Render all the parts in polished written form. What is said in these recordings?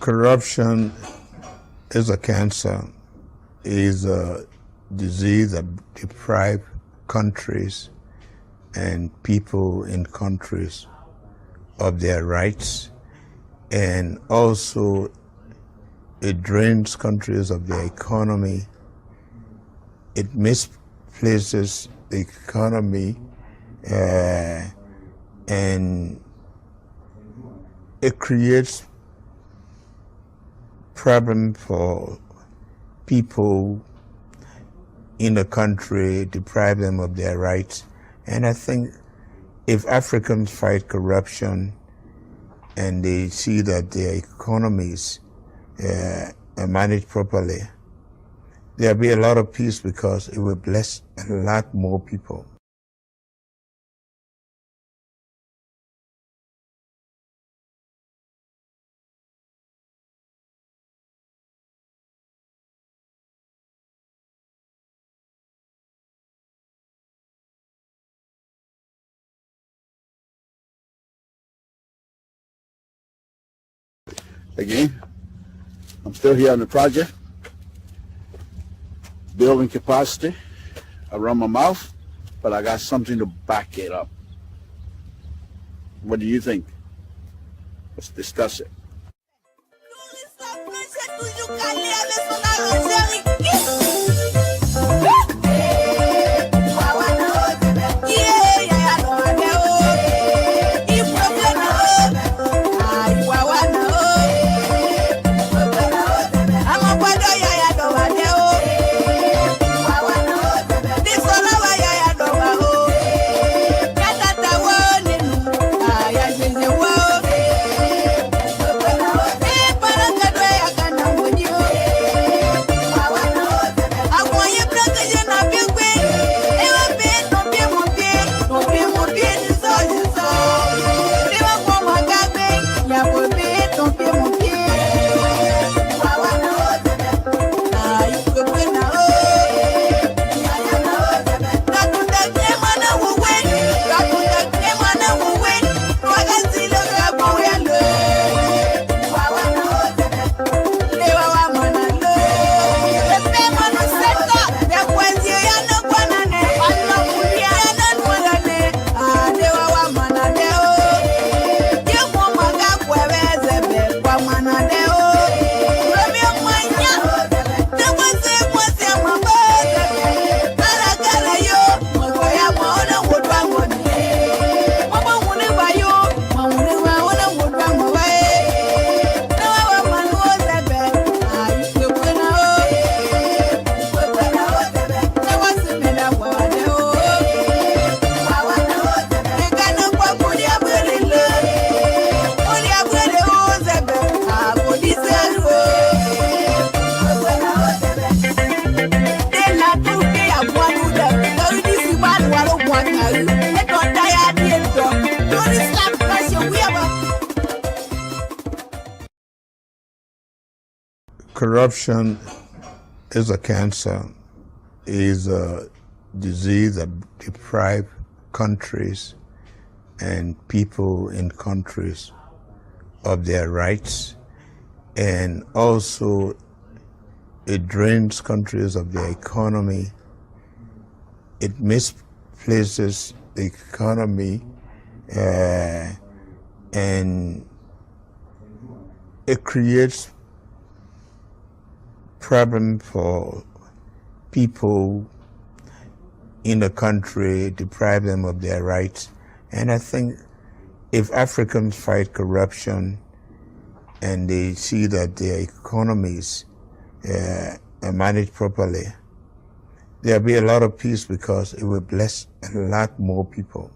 Corruption is a cancer, is a disease that deprives countries and people in countries of their rights, and also it drains countries of their economy. It misplaces the economy, and it creates problem for people in the country, deprive them of their rights. And I think if Africans fight corruption and they see that their economies are managed properly, there'll be a lot of peace because it will bless a lot more people. Again, I'm still here on the project, building capacity around my mouth, but I got something to back it up. What do you think? Let's discuss it. Corruption is a cancer, is a disease that deprives countries and people in countries of their rights, and also it drains countries of their economy. It misplaces the economy, and it creates problem for people in the country, deprive them of their rights. And I think if Africans fight corruption and they see that their economies are managed properly, there'll be a lot of peace because it will bless a lot more people.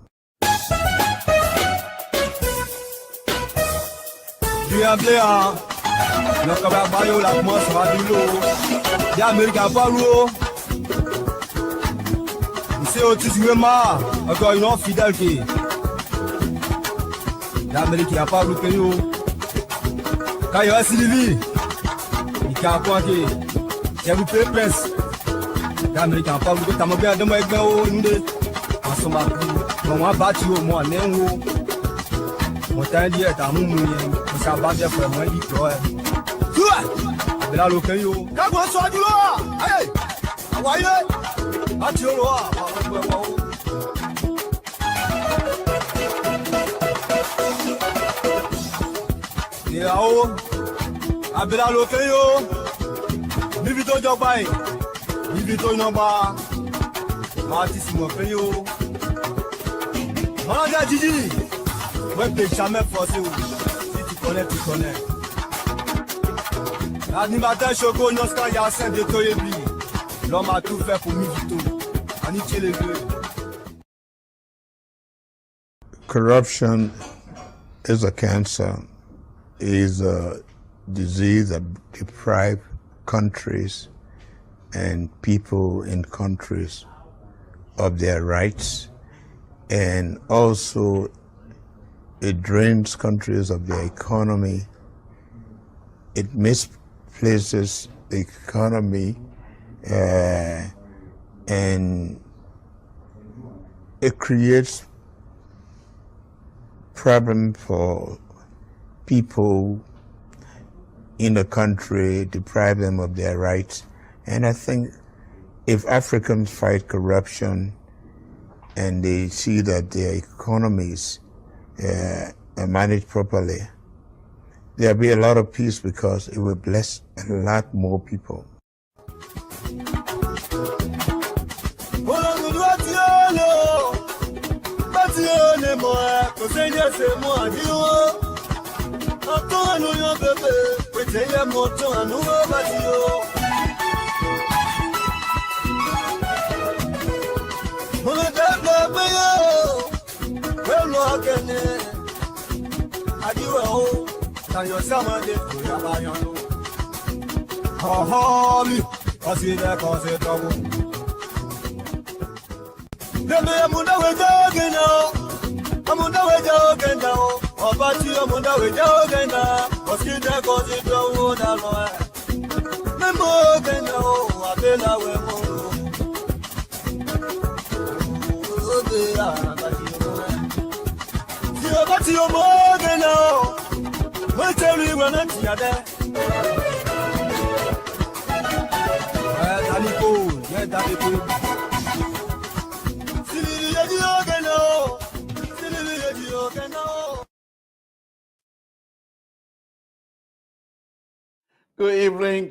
Abela lo kan yo. Ka go so duro. Hey. Awaye. Ati o lo a. Yao. Abela lo kan yo. Níbi tó jọba yìí. Níbi tó yànba. Máa ti sì mọ̀ pé yo. Manager Gigi. Wọ́n pe jamais forcé o. Si tu connais. L'animateur Choco Noska Yassin de Toyebi. L'homme a tout fait pour Mivito. Aniché les deux. Corruption is a cancer, is a disease that deprives countries and people in countries of their rights, and also it drains countries of their economy. It misplaces the economy, and it creates problem for people in the country, deprive them of their rights. And I think if Africans fight corruption and they see that their economies are managed properly, there'll be a lot of peace because it will bless a lot more people.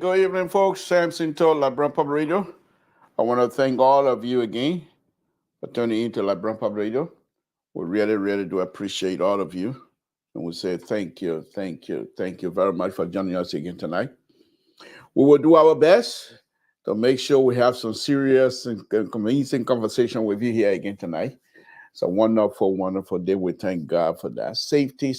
Good evening, folks. Samson told Liberian Public Radio. I want to thank all of you again for tuning into Liberian Public Radio. We really do appreciate all of you. And we say thank you very much for joining us again tonight. We will do our best to make sure we have some serious and convincing conversation with you here again tonight. It's a wonderful day. We thank God for that. Safety.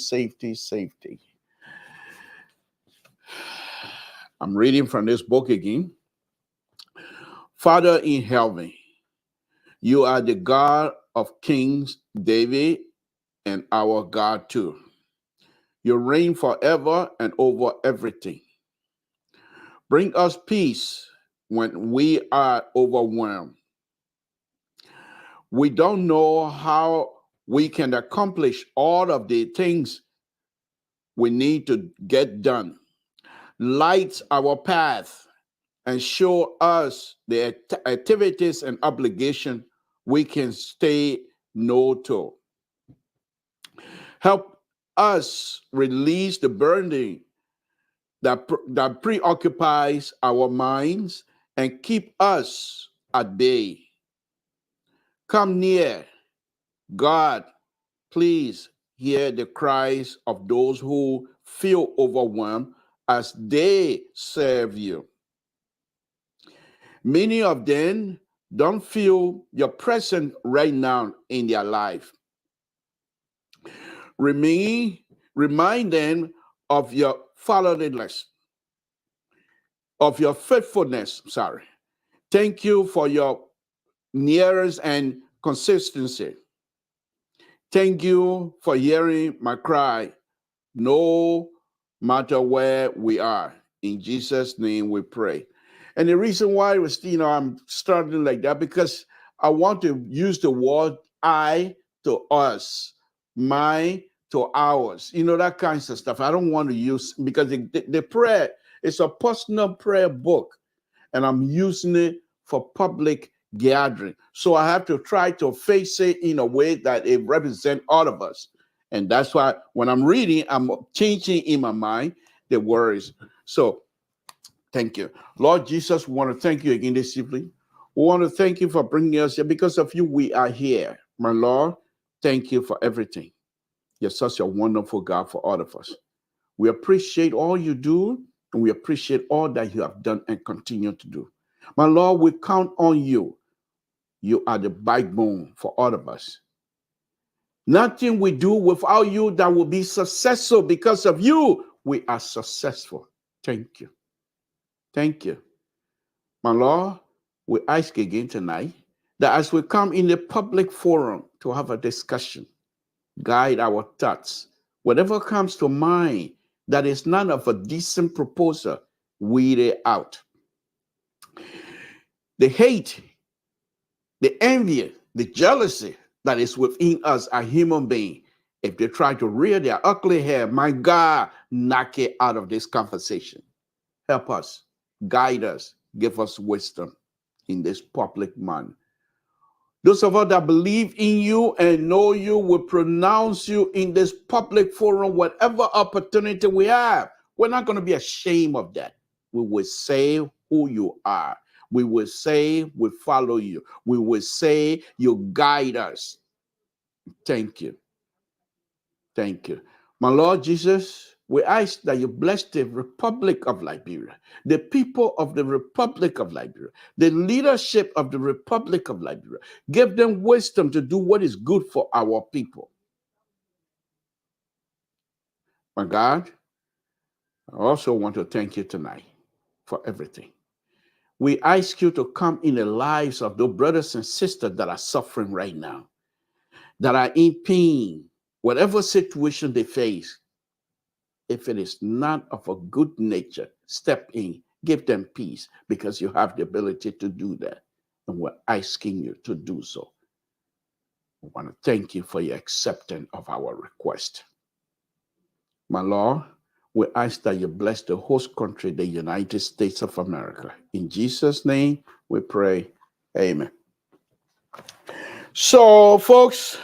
I'm reading from this book again. Father in heaven, you are the God of Kings David and our God too. You reign forever and over everything. Bring us peace when we are overwhelmed. We don't know how we can accomplish all of the things we need to get done. Light our path and show us the activities and obligation we can stay no to. Help us release the burden that preoccupies our minds and keep us at bay. Come near, God, please hear the cries of those who feel overwhelmed as they serve you. Many of them don't feel your presence right now in their life. Remind them of your faithfulness. Thank you for your nearness and consistency. Thank you for hearing my cry, no matter where we are. In Jesus' name we pray. And the reason why I'm starting like that, because I want to use the word I to us, my to ours, that kinds of stuff. I don't want to use, because the prayer It's a personal prayer book, and I'm using it for public gathering. So I have to try to face it in a way that it represents all of us. And that's why when I'm reading, I'm changing in my mind the words. So thank you. Lord Jesus, we want to thank you again this evening. We want to thank you for bringing us here. Because of you, we are here. My Lord, thank you for everything. You're such a wonderful God for all of us. We appreciate all you do, and we appreciate all that you have done and continue to do. My Lord, we count on you. You are the backbone for all of us. Nothing we do without you that will be successful. Because of you, we are successful. Thank you. Thank you. My Lord, we ask again tonight that as we come in the public forum to have a discussion, guide our thoughts. Whatever comes to mind that is none of a decent proposal, weed it out. The hate, the envy, the jealousy that is within us as human beings, if they try to rear their ugly head, my God, knock it out of this conversation. Help us, guide us, give us wisdom in this public manner. Those of us that believe in you and know you will pronounce you in this public forum, whatever opportunity we have. We're not going to be ashamed of that. We will say who you are. We will say we follow you. We will say you guide us. Thank you. Thank you. My Lord Jesus, we ask that you bless the Republic of Liberia, the people of the Republic of Liberia, the leadership of the Republic of Liberia. Give them wisdom to do what is good for our people. My God, I also want to thank you tonight for everything. We ask you to come in the lives of those brothers and sisters that are suffering right now, that are in pain, whatever situation they face. If it is not of a good nature, step in, give them peace, because you have the ability to do that. And we're asking you to do so. We want to thank you for your acceptance of our request. My Lord, we ask that you bless the host country, the United States of America. In Jesus' name, we pray. Amen. So, folks,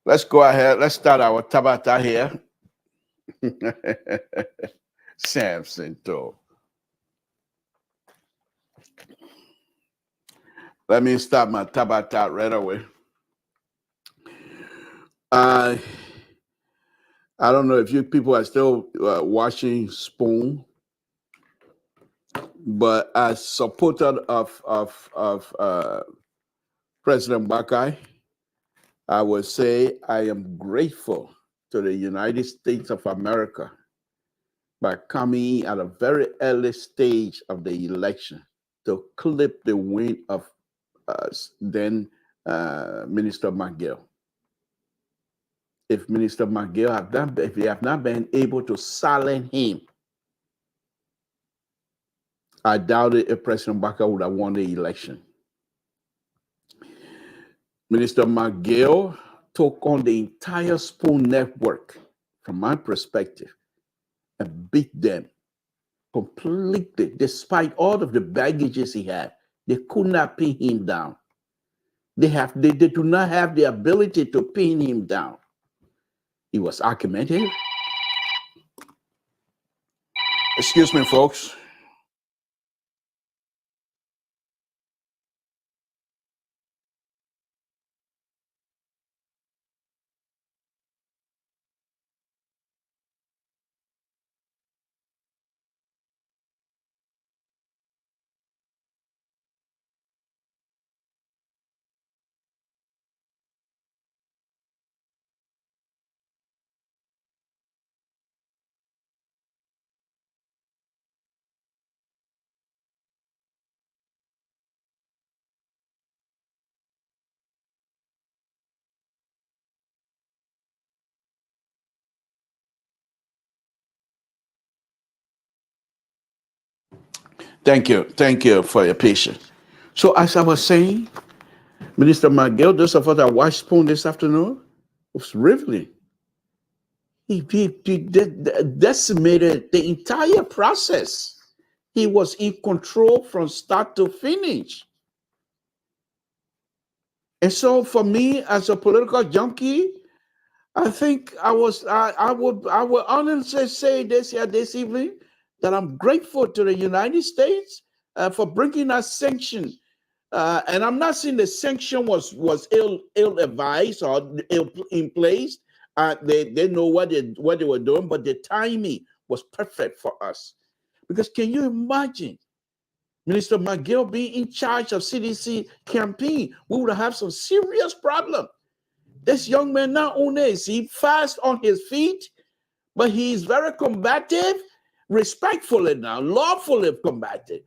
let's go ahead. Let's start our Tabata here. Samson, too. Let me start my Tabata right away. I don't know if you people are still watching Spoon, but as supporter of President Bakai, I would say I am grateful to the United States of America by coming at a very early stage of the election to clip the win of then Minister McGill. If Minister McGill if he have not been able to silence him, I doubt it if President Bakai would have won the election. Minister McGill took on the entire Spoon network, from my perspective, and beat them completely, despite all of the baggages he had. They could not pin him down. They do not have the ability to pin him down. He was argumentative. Excuse me, folks. Thank you for your patience. So as I was saying, Minister McGill, those of us that watched Spoon this afternoon, was riveting. He decimated the entire process. He was in control from start to finish. And so for me, as a political junkie, I think I would honestly say this evening that I'm grateful to the United States for bringing us sanction. And I'm not saying the sanction was ill advised or ill in place. They know what they were doing, but the timing was perfect for us. Because can you imagine Minister McGill being in charge of CDC campaign? We would have some serious problem. This young man, not only is he fast on his feet, but he's very combative, respectfully now, lawfully combative.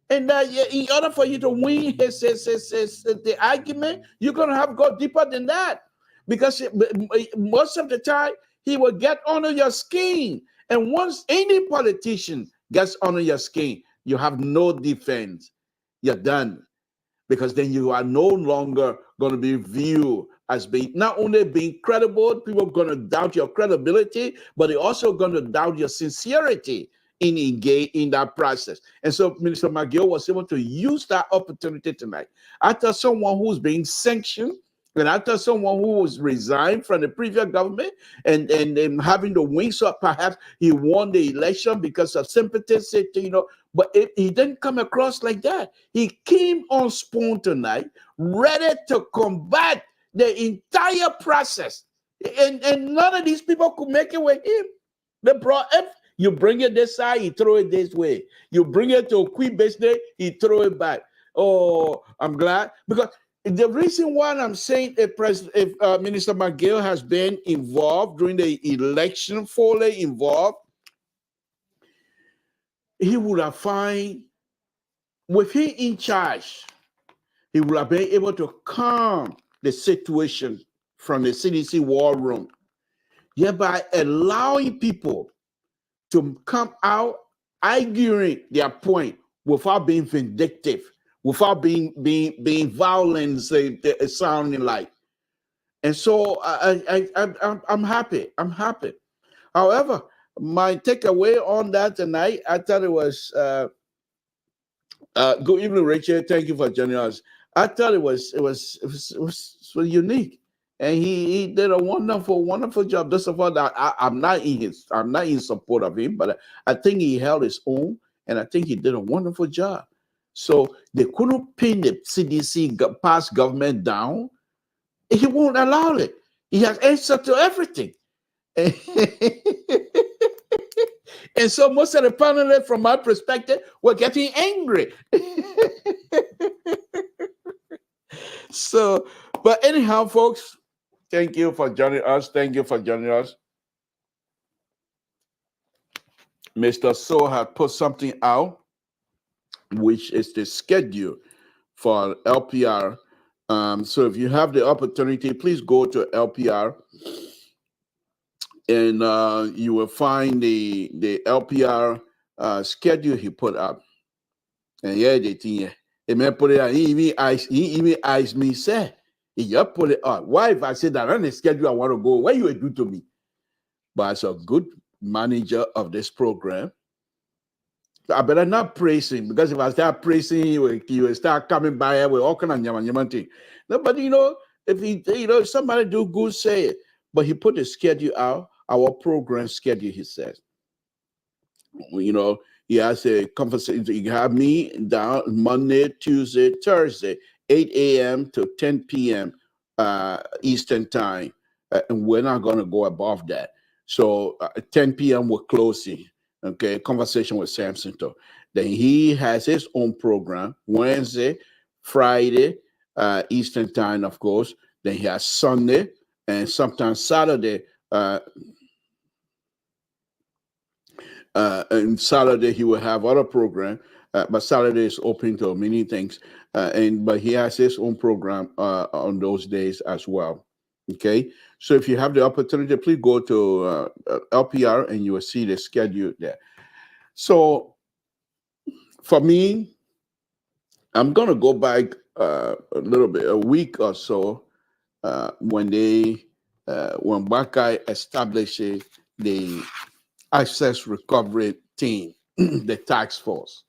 And in order for you to win the argument, you're going to have to go deeper than that. Because most of the time, he will get under your skin. And once any politician gets under your skin, you have no defense. You're done. Because then you are no longer going to be viewed as being not only being credible, people are going to doubt your credibility, but they're also going to doubt your sincerity in engage in that process. And so Minister McGill was able to use that opportunity tonight. After someone who's being sanctioned, and after someone who was resigned from the previous government and having the wings up, perhaps he won the election because of sympathy, but he didn't come across like that. He came on spawn tonight, ready to combat the entire process. And none of these people could make it with him. They brought him. You bring it this side, he throw it this way. You bring it to a quick business, he throw it back. Oh, I'm glad. Because the reason why I'm saying if Minister McGill has been involved during the election, fully involved, he would have found, with him in charge, he would have been able to calm the situation from the CDC war room, thereby allowing people to come out arguing their point without being vindictive, without being violent, sounding like. And so I'm happy. I'm happy. However, my takeaway on that tonight, I thought it was good evening, Rachel. Thank you for joining us. I thought it was unique, and he did a wonderful job. Just of all that, I'm not in support of him, but I think he held his own, and I think he did a wonderful job. So they couldn't pin the CDC past government down. He won't allow it. He has answer to everything. And so most of the panelists, from my perspective, were getting angry. So, but anyhow, folks, thank you for joining us. Thank you for joining us. Mr. So has put something out, which is the schedule for LPR. So if you have the opportunity, please go to LPR, and you will find the LPR schedule he put up. And yeah, the thing, he may put it out. He even asked me, say, he just put it out. Why if I say that on the schedule I want to go, what you will do to me? But as a good manager of this program, I better not praise him, because if I start praising him, he will start coming by with all kind of yaman thing. No, but if somebody do good, say it. But he put the schedule out, our program schedule, he says. He has a conversation. You have me down Monday, Tuesday, Thursday, 8 a.m. to 10 p.m. Eastern time. And we're not going to go above that. So 10 p.m. we're closing. Okay, conversation with Samson. Then he has his own program, Wednesday, Friday, Eastern time, of course. Then he has Sunday and sometimes Saturday. And Saturday he will have other program, but Saturday is open to many things. But he has his own program on those days as well. Okay, so if you have the opportunity, please go to LPR and you will see the schedule there. So for me, I'm gonna go back a little bit, a week or so, when Bakai established the access recovery team, the task force.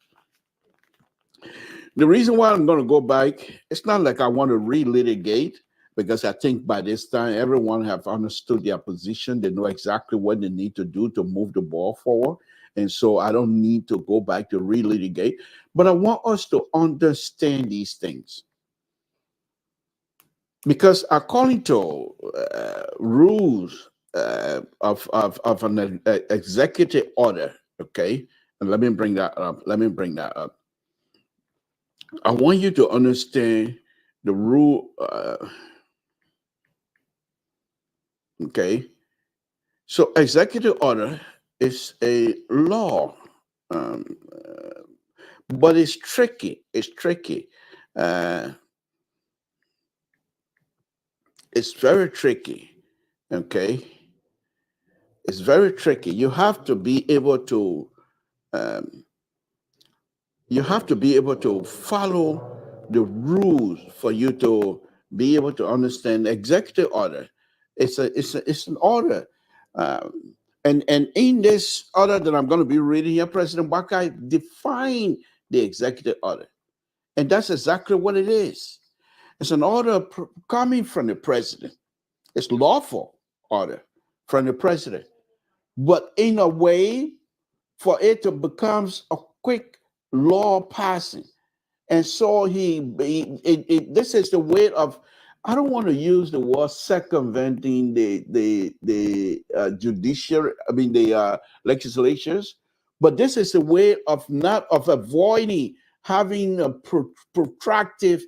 The reason why I'm going to go back, it's not like I want to relitigate, because I think by this time everyone have understood their position. They know exactly what they need to do to move the ball forward. And so I don't need to go back to relitigate, but I want us to understand these things. Because according to rules of an executive order, okay, and let me bring that up. I want you to understand the rule. Okay, so executive order is a law, but it's tricky. It's tricky. It's very tricky. Okay, it's very tricky. You have to be able to. You have to be able to follow the rules for you to be able to understand executive order. It's an order, and in this order that I'm going to be reading here, President Wakai defined the executive order, and that's exactly what it is. It's an order coming from the president. It's lawful order from the president, but in a way for it to become a quick law passing. And so this is the way of, I don't want to use the word circumventing the judiciary, I mean the legislatures, but this is a way of not of avoiding having a protracted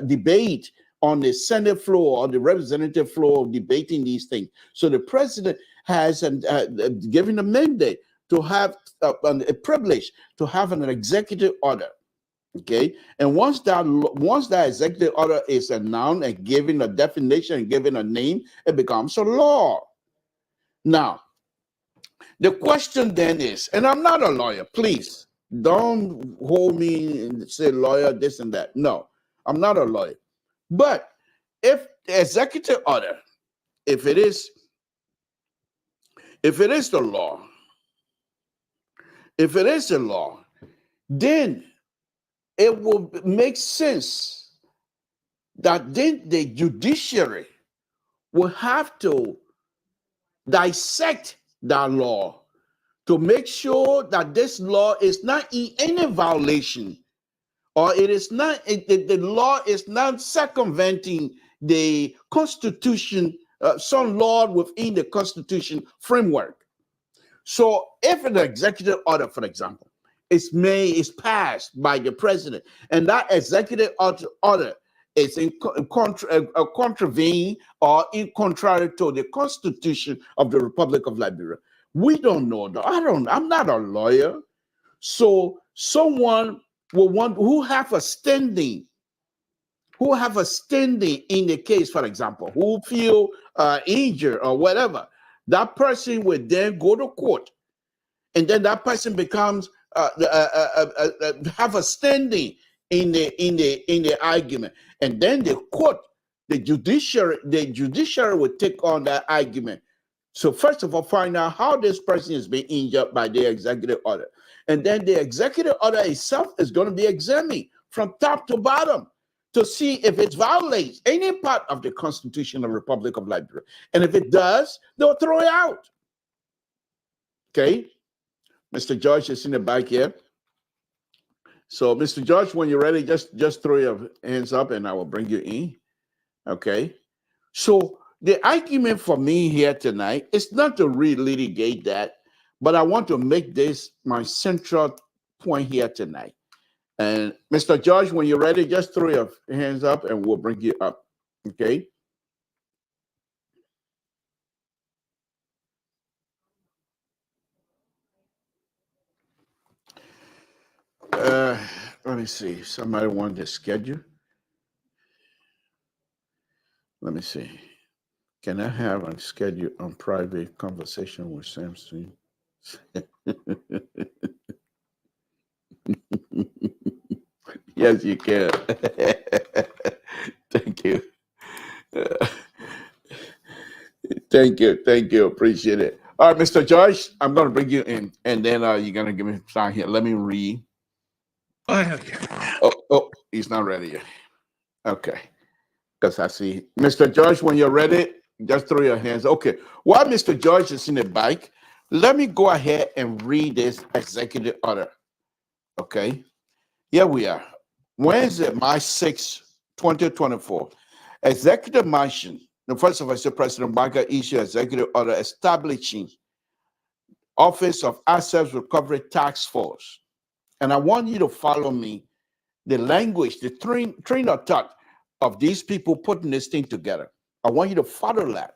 debate on the Senate floor or the representative floor, debating these things. So the president has given a mandate to have a privilege to have an executive order. Okay, and once that executive order is announced and given a definition and given a name, it becomes a law. Now, the question then is, and I'm not a lawyer, please don't hold me and say lawyer this and that. No, I'm not a lawyer. But if the executive order, if it is the law, if it is a law, then it will make sense that then the judiciary will have to dissect that law to make sure that this law is not in any violation, or it is not, the law is not circumventing the Constitution, some law within the Constitution framework. So if an executive order, for example, is passed by the president, and that executive order is in contravene or in contrary to the Constitution of the Republic of Liberia, we don't know. I'm not a lawyer. So someone will want who have a standing in the case, for example, who feel injured or whatever, that person would then go to court, and then that person becomes have a standing in the argument, and then the court, the judiciary would take on that argument. So first of all, find out how this person is being injured by the executive order, and then the executive order itself is going to be examined from top to bottom to see if it violates any part of the Constitution of the Republic of Liberia, and if it does, they'll throw it out. Okay. Mr. George is in the back here. So, Mr. George, when you're ready, just throw your hands up and I will bring you in. Okay. So, the argument for me here tonight is not to relitigate that, but I want to make this my central point here tonight. And Mr. George, when you're ready, just throw your hands up and we'll bring you up. Okay. Let me see. Somebody wanted to schedule. Let me see. Can I have a schedule on private conversation with Samson? Yes, you can. Thank you. Thank you, appreciate it. All right, Mr. George, I'm going to bring you in, and then you're going to give me time here. Let me read. Oh, he's not ready yet. Okay, because I see Mr. George. When you're ready, just throw your hands. Okay, while Mr. George is in the bike, let me go ahead and read this executive order. Okay, here we are. Wednesday, March 6, 2024. Executive mansion. The first of all, President Obama issued executive order establishing Office of Assets Recovery Task Force. And I want you to follow me, the language, the train of thought of these people putting this thing together. I want you to follow that,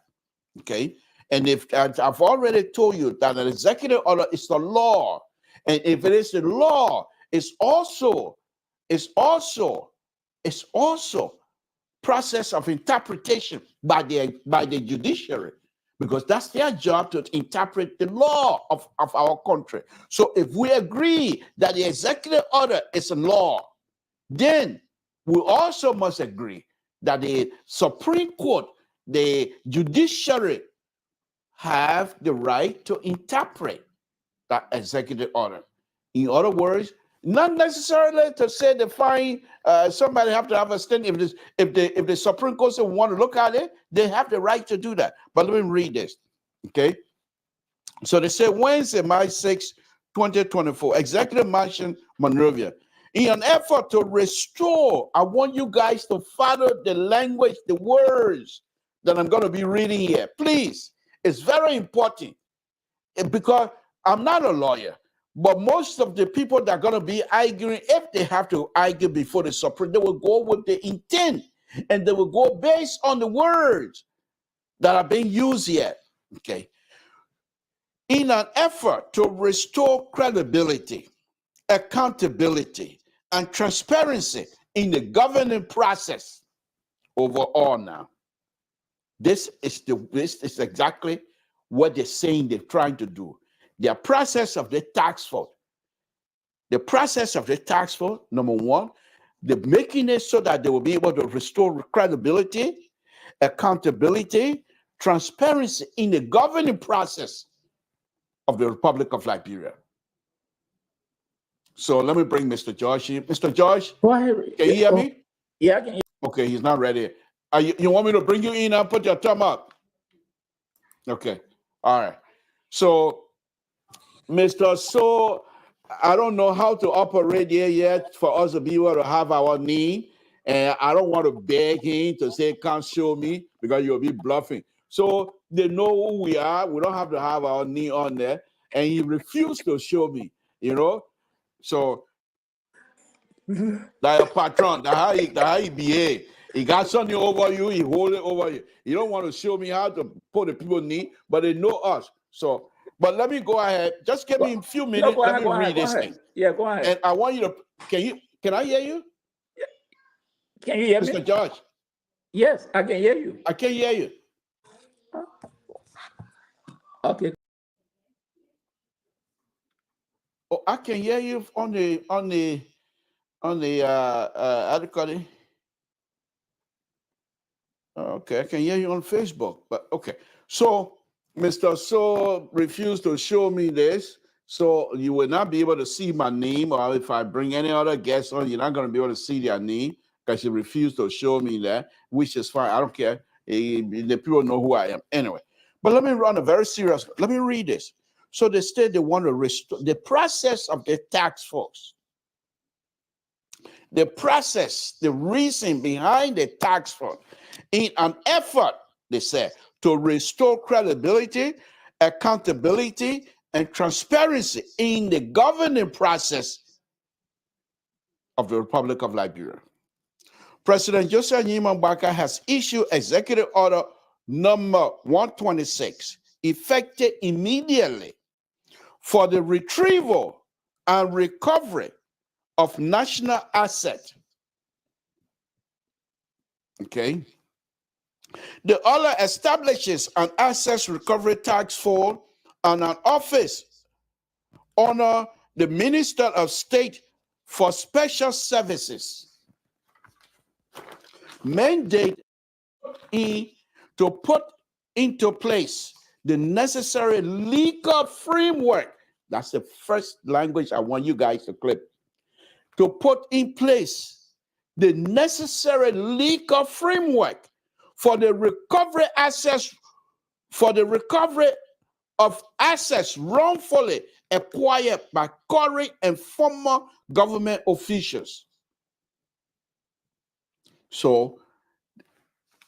okay? And if I've already told you that an executive order is the law, and if it is the law, it's also process of interpretation by the judiciary, because that's their job to interpret the law of our country. So if we agree that the executive order is a law, then we also must agree that the Supreme Court, the judiciary, have the right to interpret that executive order. In other words, not necessarily to say define somebody have to have a stand. If the Supreme Court want to look at it, they have the right to do that. But let me read this, okay? So they say Wednesday, March 6, 2024, Executive Mansion, Monrovia. In an effort to restore, I want you guys to follow the language, the words that I'm going to be reading here. Please, it's very important because I'm not a lawyer. But most of the people that are going to be arguing, if they have to argue before the Supreme, they will go with the intent, and they will go based on the words that are being used here. Okay. In an effort to restore credibility, accountability, and transparency in the governing process overall now. This is exactly what they're saying they're trying to do. The process of the tax force. The process of the tax force, number one, they're making it so that they will be able to restore credibility, accountability, transparency in the governing process of the Republic of Liberia. So let me bring Mr. George in. Mr. George, can you hear me? Yeah, I can hear. Okay, he's not ready. You want me to bring you in and put your thumb up? Okay, all right. So, Mr. So, I don't know how to operate here yet for us to be able to have our name. And I don't want to beg him to say, can't show me, because you'll be bluffing. So they know who we are. We don't have to have our name on there. And he refused to show me, you know. So that your patron, that how he behave. He got something over you, he hold it over you. You don't want to show me how to put the people knee, but they know us. So, but let me go ahead. Just give me a few minutes. Let me read this thing. Yeah, go ahead. And I want you to, can I hear you? Can you hear me? Mr. George? Yes, I can hear you. I can hear you. Okay. Oh, I can hear you on the how do you call it? Okay, I can hear you on Facebook, but okay. So Mr. So refused to show me this, so you will not be able to see my name, or if I bring any other guests on, you're not going to be able to see their name because you refused to show me that, which is fine. I don't care. The people know who I am anyway. But let me run a very serious. Let me read this. So they said they want to restore the process of the tax force. The process, the reason behind the tax force, in an effort, they said, to restore credibility, accountability, and transparency in the governing process of the Republic of Liberia. President Joseph Nyiman Baka has issued Executive Order number 126, effective immediately, for the retrieval and recovery of national assets. Okay. The order establishes an assets recovery task force and an office under the Minister of State for Special Services. Mandate to put into place the necessary legal framework. That's the first language I want you guys to clip. To put in place the necessary legal framework for the recovery of assets wrongfully acquired by current and former government officials. So,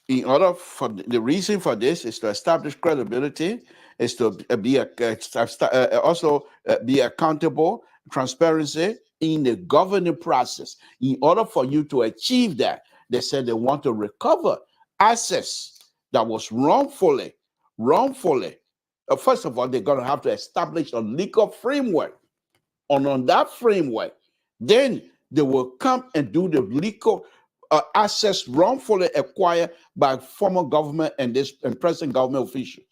in order for the reason for this is to establish credibility, is to be also be accountable, transparency in the governing process. In order for you to achieve that, they said they want to recover assets that was wrongfully. First of all, they're going to have to establish a legal framework. And on that framework, then they will come and do the legal assets wrongfully acquired by former government and present government official.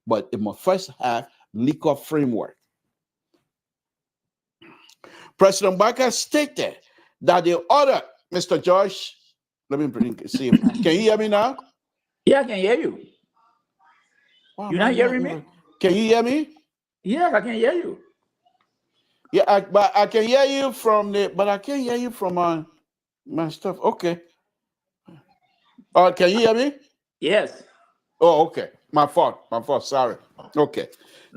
But it must first have legal framework. President Barker stated that the order, Mr. Josh, let me see him. Can you hear me now? Yeah, I can hear you. Wow, You're not hearing me? Can you hear me? Yeah, I can hear you. Yeah, but I can hear you from but I can't hear you from my stuff. Okay. Can you hear me? Yes. Oh, okay. My fault. Sorry. Okay.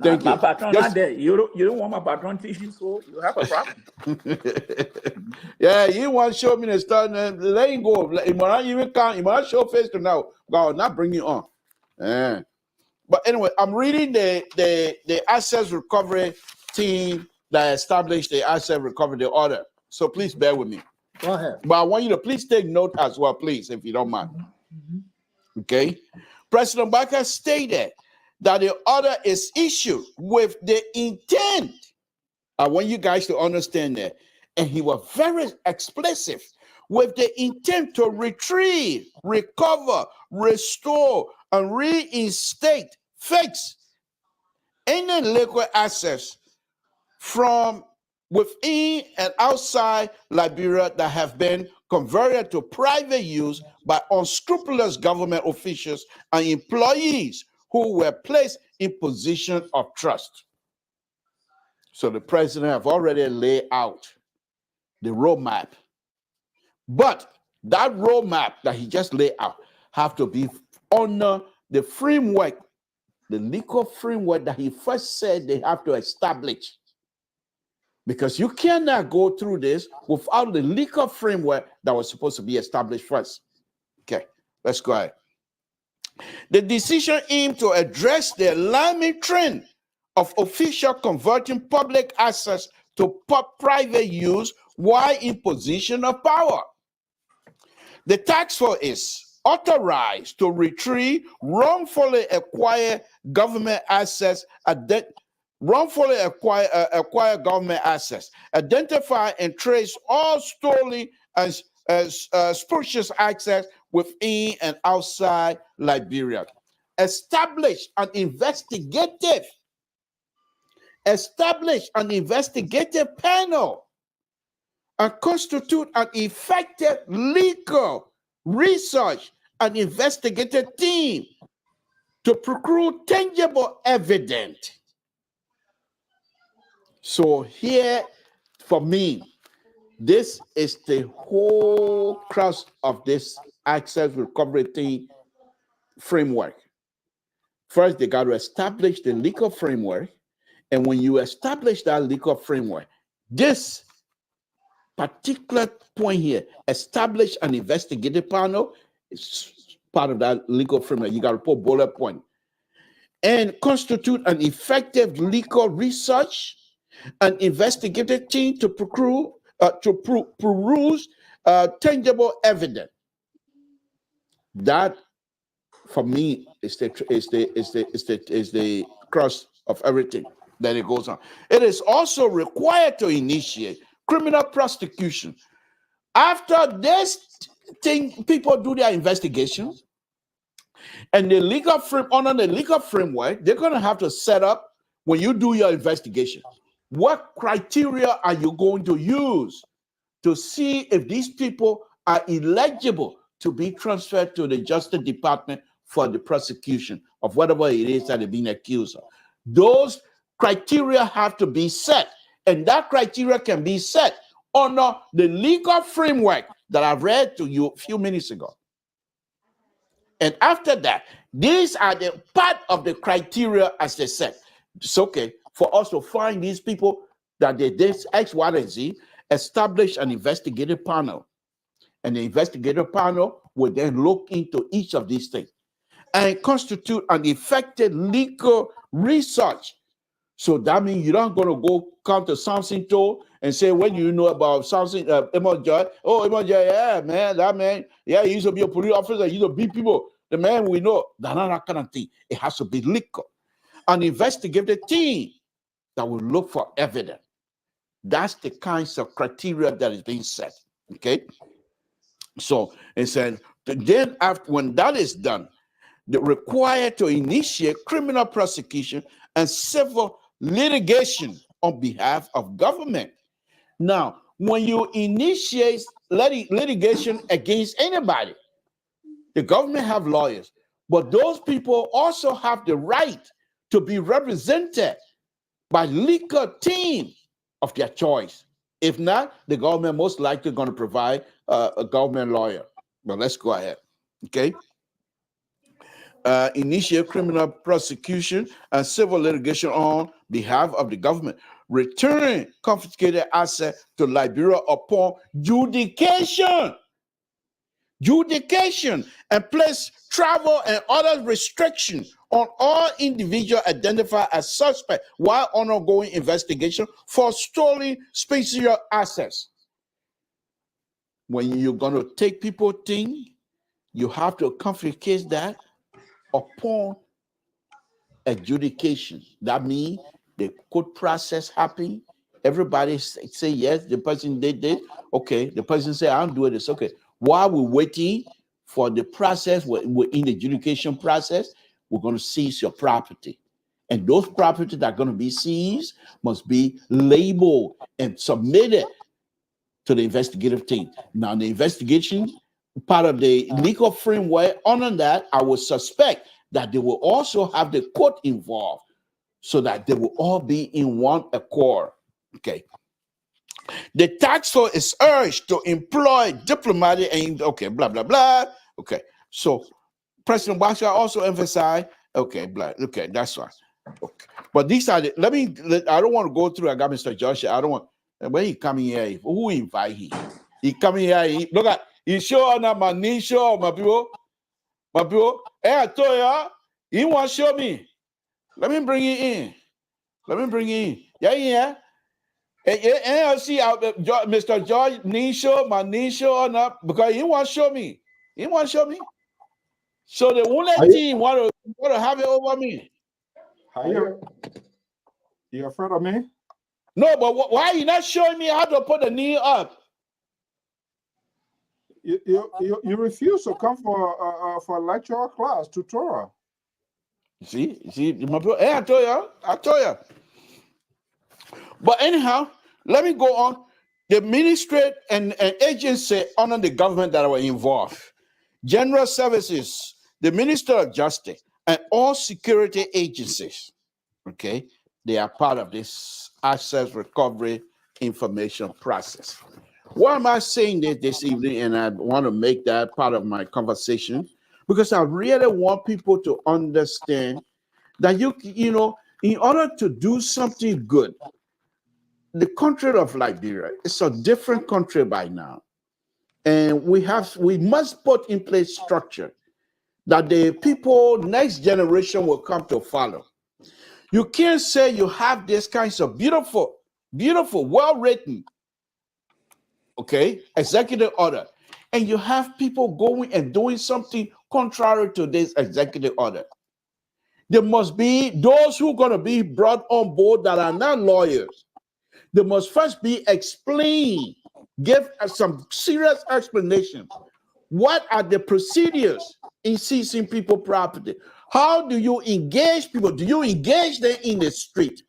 Thank My you. patron not there. You don't want my patron teaching, so you have a problem. Yeah, you want to show me the stuff. Let him go. You might even count. You might show face to now. God, not bring you on. But anyway, I'm reading the assets recovery team that established the asset recovery order. So please bear with me. Go ahead. But I want you to please take note as well, please, if you don't mind. Okay. President Barker stated that the order is issued with the intent. I want you guys to understand that. And he was very explicit, with the intent to retrieve, recover, restore, and reinstate, fix any liquid assets from within and outside Liberia that have been converted to private use by unscrupulous government officials and employees who were placed in position of trust. So the president have already laid out the roadmap. But that roadmap that he just laid out have to be under the framework, the legal framework that he first said they have to establish. Because you cannot go through this without the legal framework that was supposed to be established first. Okay, let's go ahead. The decision aimed to address the alarming trend of officials converting public assets to private use while in position of power. The task force is authorized to retrieve wrongfully acquired government assets, wrongfully acquire government assets, identify and trace all stolen and spurious assets within and outside Liberia. Establish an investigative panel and constitute an effective legal research and investigative team to procure tangible evidence. So here, for me, this is the whole crux of this access recovery team framework. First, they got to establish the legal framework. And when you establish that legal framework, this particular point here, establish an investigative panel, is part of that legal framework. You got to put bullet point. And constitute an effective legal research, an investigative team to peruse tangible evidence. That, for me, is the crux of everything that it goes on. It is also required to initiate criminal prosecution. After this thing, people do their investigation, and the legal under the legal framework, they're going to have to set up, when you do your investigation, what criteria are you going to use to see if these people are eligible to be transferred to the Justice Department for the prosecution of whatever it is that they're being accused of. Those criteria have to be set, and that criteria can be set under the legal framework that I read to you a few minutes ago. And after that, these are the part of the criteria as they said. It's okay for us to find these people that they did X, Y, and Z, establish an investigative panel. And the investigative panel will then look into each of these things and constitute an effective legal research. So that means you're not going to go come to Samson told and say, when you know about Samson, Emojoy, oh, Emojoy, yeah, man, that man, yeah, he used to be a police officer, he used to beat people. The man we know, that kind of thing. It has to be legal. An investigative team that will look for evidence. That's the kinds of criteria that is being set. Okay. So it said, then after when that is done, they're required to initiate criminal prosecution and civil litigation on behalf of government. Now, when you initiate litigation against anybody, the government have lawyers, but those people also have the right to be represented by legal team of their choice. If not, the government most likely going to provide a government lawyer. But let's go ahead. Okay. Initiate criminal prosecution and civil litigation on behalf of the government. Return confiscated assets to Liberia upon judication. Judication, and place travel and other restrictions on all individuals identified as suspect while ongoing investigation for stolen special assets. When you're going to take people's things, you have to confiscate that upon adjudication. That means the court process happen. Everybody say yes, the person did this. Okay, the person say I'm doing this. Okay, while we're waiting for the process, we're in the adjudication process, we're going to seize your property. And those properties that are going to be seized must be labeled and submitted to the investigative team. Now, the investigation, part of the legal framework, under that, I would suspect that they will also have the court involved so that they will all be in one accord. Okay. The task force is urged to employ diplomatic and okay, blah, blah, blah. Okay. So President Basha also emphasized, okay, blah, okay, that's right. Okay. But these are the, I don't want to go through, I got Mr. Joshua, I don't want, when he coming here, who invite him? He coming here, look at, he show on my knee, show my people, hey, I told you, he want to show me. Let me bring it in. Yeah. And I see Mr. George Nisho, my Nisho, on up because he want to show me. So the only team want to have it over me. You afraid of me? No, but why are you not showing me how to put the knee up? You refuse to come for a lecture or class tutorial. See, my bro. Hey, I told you. But anyhow, let me go on. The ministry and agency under the government that were involved, General Services, the Minister of Justice, and all security agencies, okay, they are part of this asset recovery information process. Why am I saying this evening? And I want to make that part of my conversation because I really want people to understand that you know, in order to do something good, the country of Liberia is a different country by now. And we must put in place structure that the people, next generation will come to follow. You can't say you have this kinds of beautiful, well-written, okay, executive order, and you have people going and doing something contrary to this executive order. There must be those who are going to be brought on board that are not lawyers. They must first be explained, give us some serious explanation. What are the procedures in seizing people property? How do you engage people? Do you engage them in the street?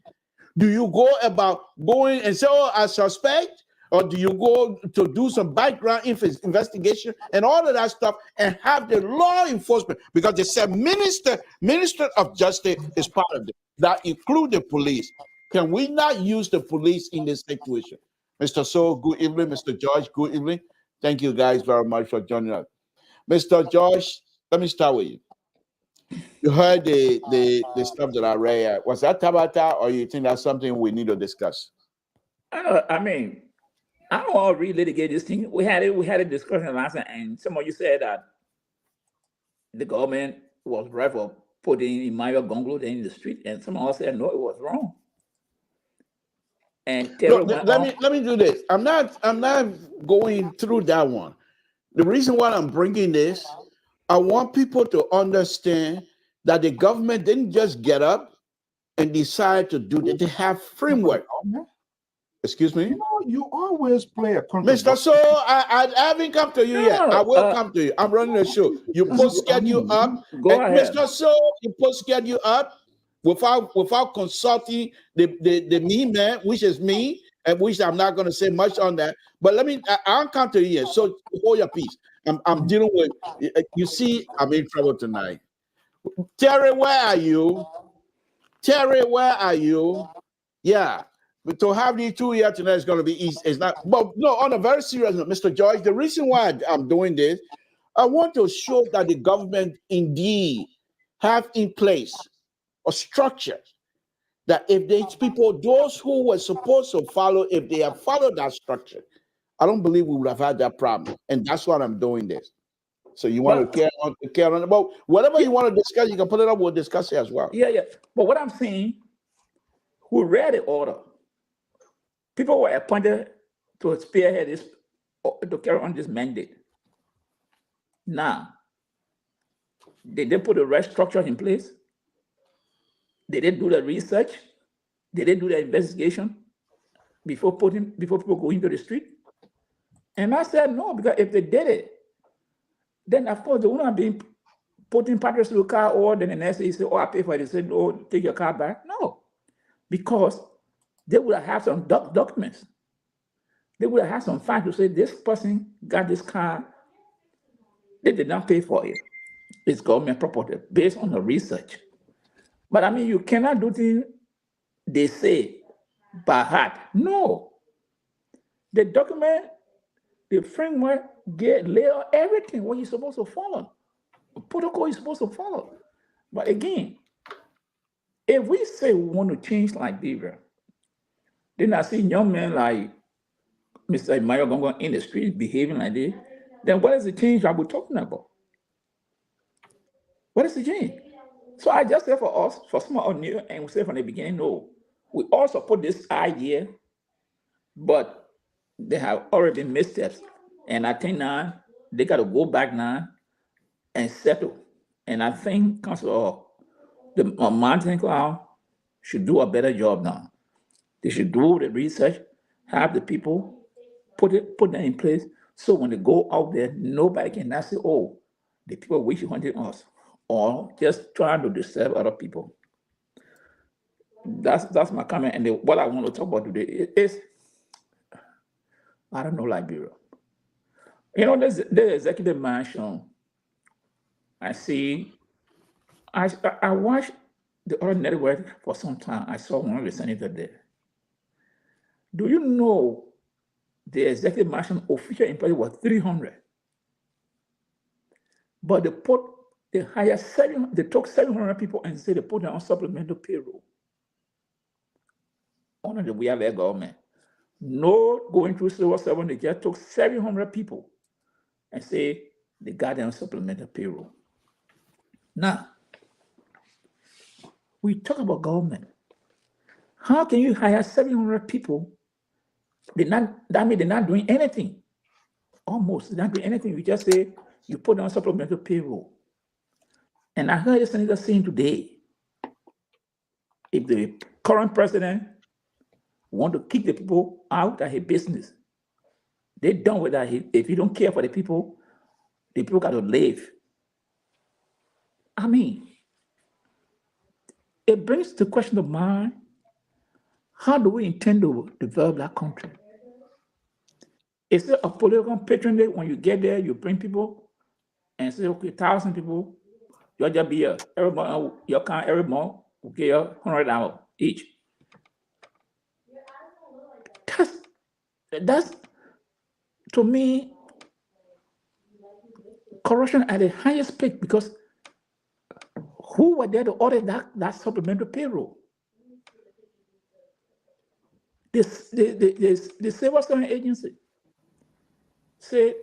Do you go about going and say, oh, I suspect? or do you go to do some background investigation and all of that stuff and have the law enforcement? Because they said minister of justice is part of it. That include the police. Can we not use the police in this situation? Mr. So, good evening. Mr. George, good evening. Thank you guys very much for joining us. Mr. George, let me start with you. You heard the stuff that I read. Was that Tabata, or you think that's something we need to discuss? I mean, I don't want to relitigate this thing. We had a discussion last night, and some of you said that the government was right for putting Emmanuel Gonglo in the street, and some of us said no, it was wrong. And let me do this. I'm not going through that one. The reason why I'm bringing this, I want people to understand that the government didn't just get up and decide to do that. They have framework. Excuse me? You know, you always play a Mr. So, I haven't come to you yet. I will come to you. I'm running the show. You put schedule up. Go ahead. Mr. So, you put schedule up without consulting the me man, which is me, and which I'm not going to say much on that. But I'll come to you yet. So hold your peace. I'm dealing with, you see, I'm in trouble tonight. Terry, where are you? Terry, where are you? Yeah. But to have these two here tonight is going to be easy. It's not, but no, on a very serious note, Mr. George, the reason why I'm doing this, I want to show that the government indeed have in place a structure that if these people, those who were supposed to follow, if they have followed that structure, I don't believe we would have had that problem. And that's why I'm doing this. So you want to carry on about whatever you want to discuss, you can put it up, we'll discuss it as well. Yeah. But what I'm saying, who read the order, people were appointed to spearhead this, to carry on this mandate. Now, did they put the right structure in place? Did they do the research? Did they do the investigation before people go into the street? And I said no, because if they did it, then of course they wouldn't have been putting packers to the car, or then the next day you say, oh, I pay for it. They said, oh, take your car back. No, because they would have had some documents. They would have had some facts to say this person got this car. They did not pay for it. It's government property based on the research. But I mean, you cannot do things they say by heart. No. The document, the framework, lay out everything what you're supposed to follow. The protocol you're supposed to follow. But again, if we say we want to change Liberia, then I see young men like Mr. Emmanuel Gonglo in the street behaving like this, then what is the change are we talking about? What is the change? So I just say for us, for some of us new, and we say from the beginning, no, we all support this idea, but they have already been missteps. And I think now they got to go back now and settle. And I think Council the Mountain Cloud should do a better job now. They should do the research, have the people put them in place, so when they go out there, nobody can now say, oh, the people wish you wanted us, or just trying to disturb other people. That's my comment. And what I want to talk about today is, I don't know, Liberia. You know, the executive mansion, I watched the other network for some time. I saw one of the senators there. Do you know the executive mansion official employee was 300? But they hired they took 700 people and said they put them on supplemental payroll under the WIA government. No going through civil servant, they just took 700 people and say they got them on supplemental payroll. Now, we talk about government. How can you hire 700 people? That means they're not doing anything. Almost, they're not doing anything. You just say you put them on supplemental payroll. And I heard the senator saying today, if the current president want to kick the people out of his business, they're done with that. If you don't care for the people got to leave. I mean, it brings the question of mind, how do we intend to develop that country? Is it a political patronage when you get there, you bring people and say, okay, 1,000 people, you'll just be here. Everybody, your count every month, okay, $100 each. That's to me corruption at the highest peak, because who were there to order that supplemental payroll? The civil service agency said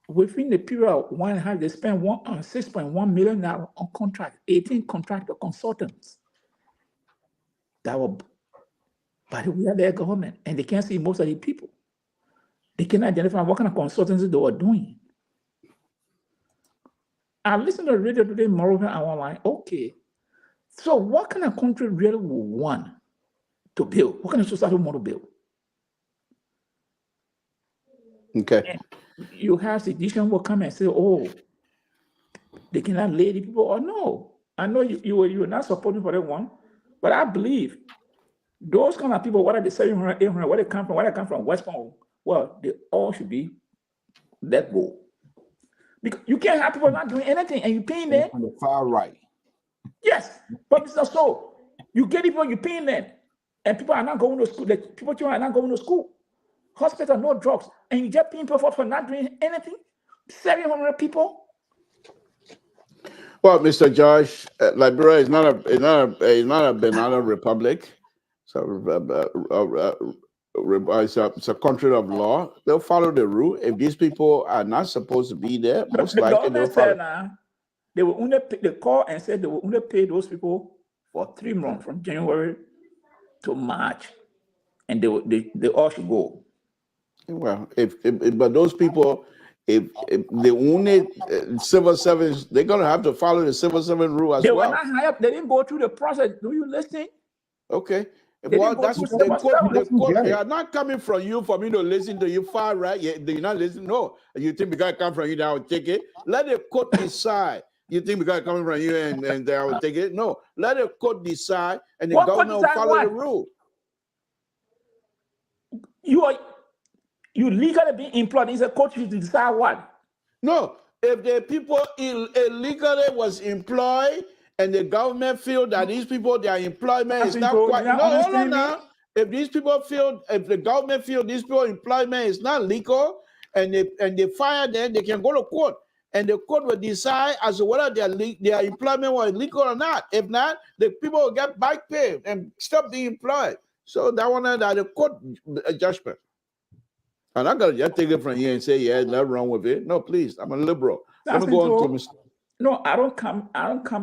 within the period of 1.5, they spent $6.1 million on contract, 18 contractor consultants that were by the way of their government, and they can't see most of the people. They can identify what kind of consultancy they were doing. I listened to the radio today, moreover, I was like, okay, so what kind of country really would want to build? What kind of society want to build? Okay. And you have sedition will come and say, oh, they cannot lay the people, or no. I know you were not supporting for that one, but I believe those kind of people, whether they 700, 800, where they come from West Point, well, they all should be let go. Because you can't have people not doing anything and you paying them. On the far right. Yes, but it's not so. You get people, you paying them, and people are not going to school. People are not going to school. Hospital, no drugs, and you just paying people for not doing anything. 700 people. Well, Mr. Josh, Liberia is not a banana republic. So it's a country of law. They'll follow the rule. If these people are not supposed to be there, most The likely they'll government follow. said they will only pay, they call and said they will only pay those people for 3 months, from January to March, and they all should go. Well, but those people, if they only civil servants, they're gonna have to follow the civil servant rule as They well. were not hired. They didn't go through the process. Do you listen? Okay. They Well, didn't go that's through the civil code. The service. code. Get They it. are not coming from you for me to listen to you far right. You're not listening. No, you think because it come from you, that I will take it. Let the court decide. You think because it coming from you and they will take it? No, let the court decide, and the What court government will decide follow what? the rule. You legally being employed. It's a court to decide what? No, if the people illegally was employed and the government feel that these people, their employment is not quite, You no, hold on understand me? now. If these people feel, if the government feel these people employment is not legal and they fire them, they can go to court and the court will decide as to whether their employment was legal or not. If not, the people will get back pay and stop being employed. So that one that the court judgment. I'm not gonna just take it from you and say, yeah, nothing wrong with it. No, please, I'm a liberal. Let me go on to Mr. No, I don't come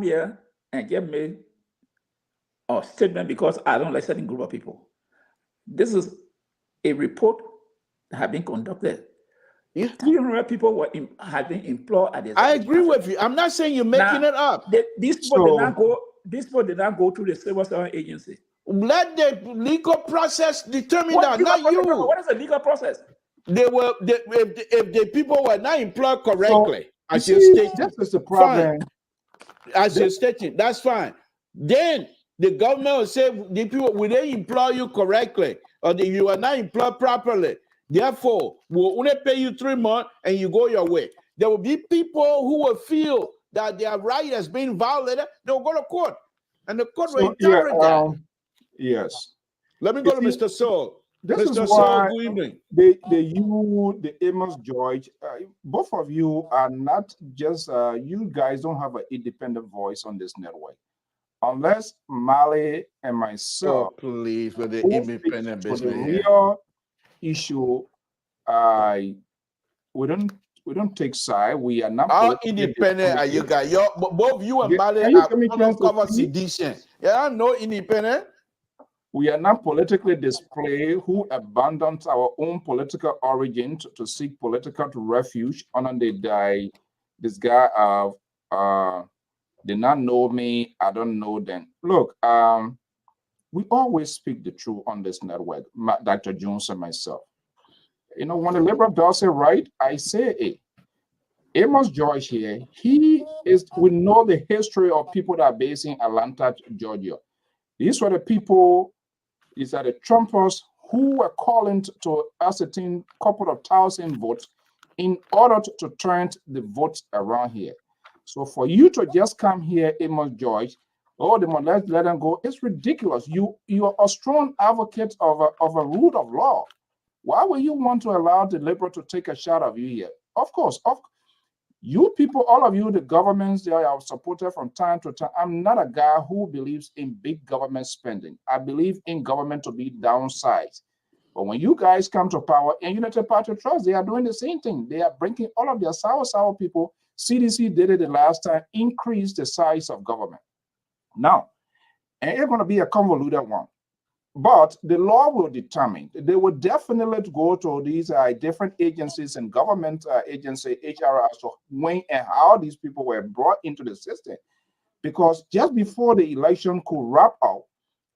here and give me a statement because I don't like certain group of people. This is a report that has been conducted. Yeah. 300 people have been employed at the. I agree with you. I'm not saying you're making it up. These people did not go. These people did not go through the civil service agency. Let the legal process determine that, not you. What is the legal process? They were if the people were not employed correctly, So, as you're see, stating, this is the problem. as you're stating, that's fine. Then the government will say the people will they employ you correctly, or you are not employed properly. Therefore, we'll only pay you 3 months and you go your way. There will be people who will feel that their right has been violated. They'll go to court, and the court will interpret that. Yes. Let me go You to see, Mr. Soul. This Mr. is Soul, why good evening. the Amos George, both of you are not just, you guys don't have an independent voice on this network. Unless Mali and myself, Oh, please, with the who independent speaks for the business here. real issue, we don't take side. We are not. How independent are you guys? Both you and Yeah, Mali can you are give me a chance to undercover speak? sedition. Yeah, no independent. We are not politically displayed who abandoned our own political origin to seek political refuge under the guy of they not know me, I don't know them. Look, we always speak the truth on this network, Dr. Jones and myself. You know, when the liberal does it right, I say it. Amos George here, we know the history of people that are based in Atlanta, Georgia. These were the people. These are the Trumpers who were calling to ascertain a couple of thousand votes in order to turn the votes around here. So for you to just come here, Amos George, oh, they must let them go. It's ridiculous. You are a strong advocate of a rule of law. Why would you want to allow the Liberal to take a shot of you here? Of course, you people, all of you, the governments, they are supported from time to time. I'm not a guy who believes in big government spending. I believe in government to be downsized. But when you guys come to power and United Party Trust, they are doing the same thing. They are bringing all of their sour people. CDC did it the last time, increase the size of government. Now, and it's going to be a convoluted one. But the law will determine. They will definitely go to these different agencies and government agency, HR, as to when and how these people were brought into the system. Because just before the election could wrap up,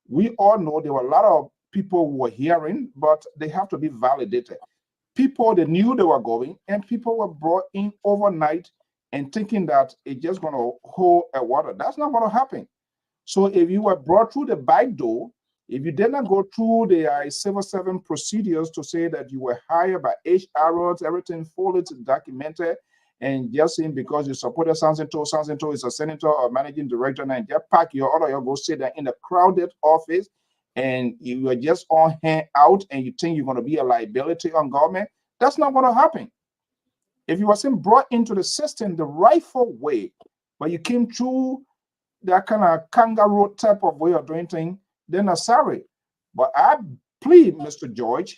we all know there were a lot of people who were hearing, but they have to be validated. People, they knew they were going, and people were brought in overnight and thinking that it's just going to hold a water. That's not going to happen. So if you were brought through the back door, if you did not go through the civil servant procedures to say that you were hired by HROs, everything fully documented, and just saying because you supported Samson is a senator or managing director, and just pack your order, you go sit there in a crowded office, and you are just on hand out, and you think you're going to be a liability on government, that's not going to happen. If you wasn't brought into the system the rightful way, but you came through that kind of kangaroo type of way of doing things, then I'm sorry. But I plead, Mr. George,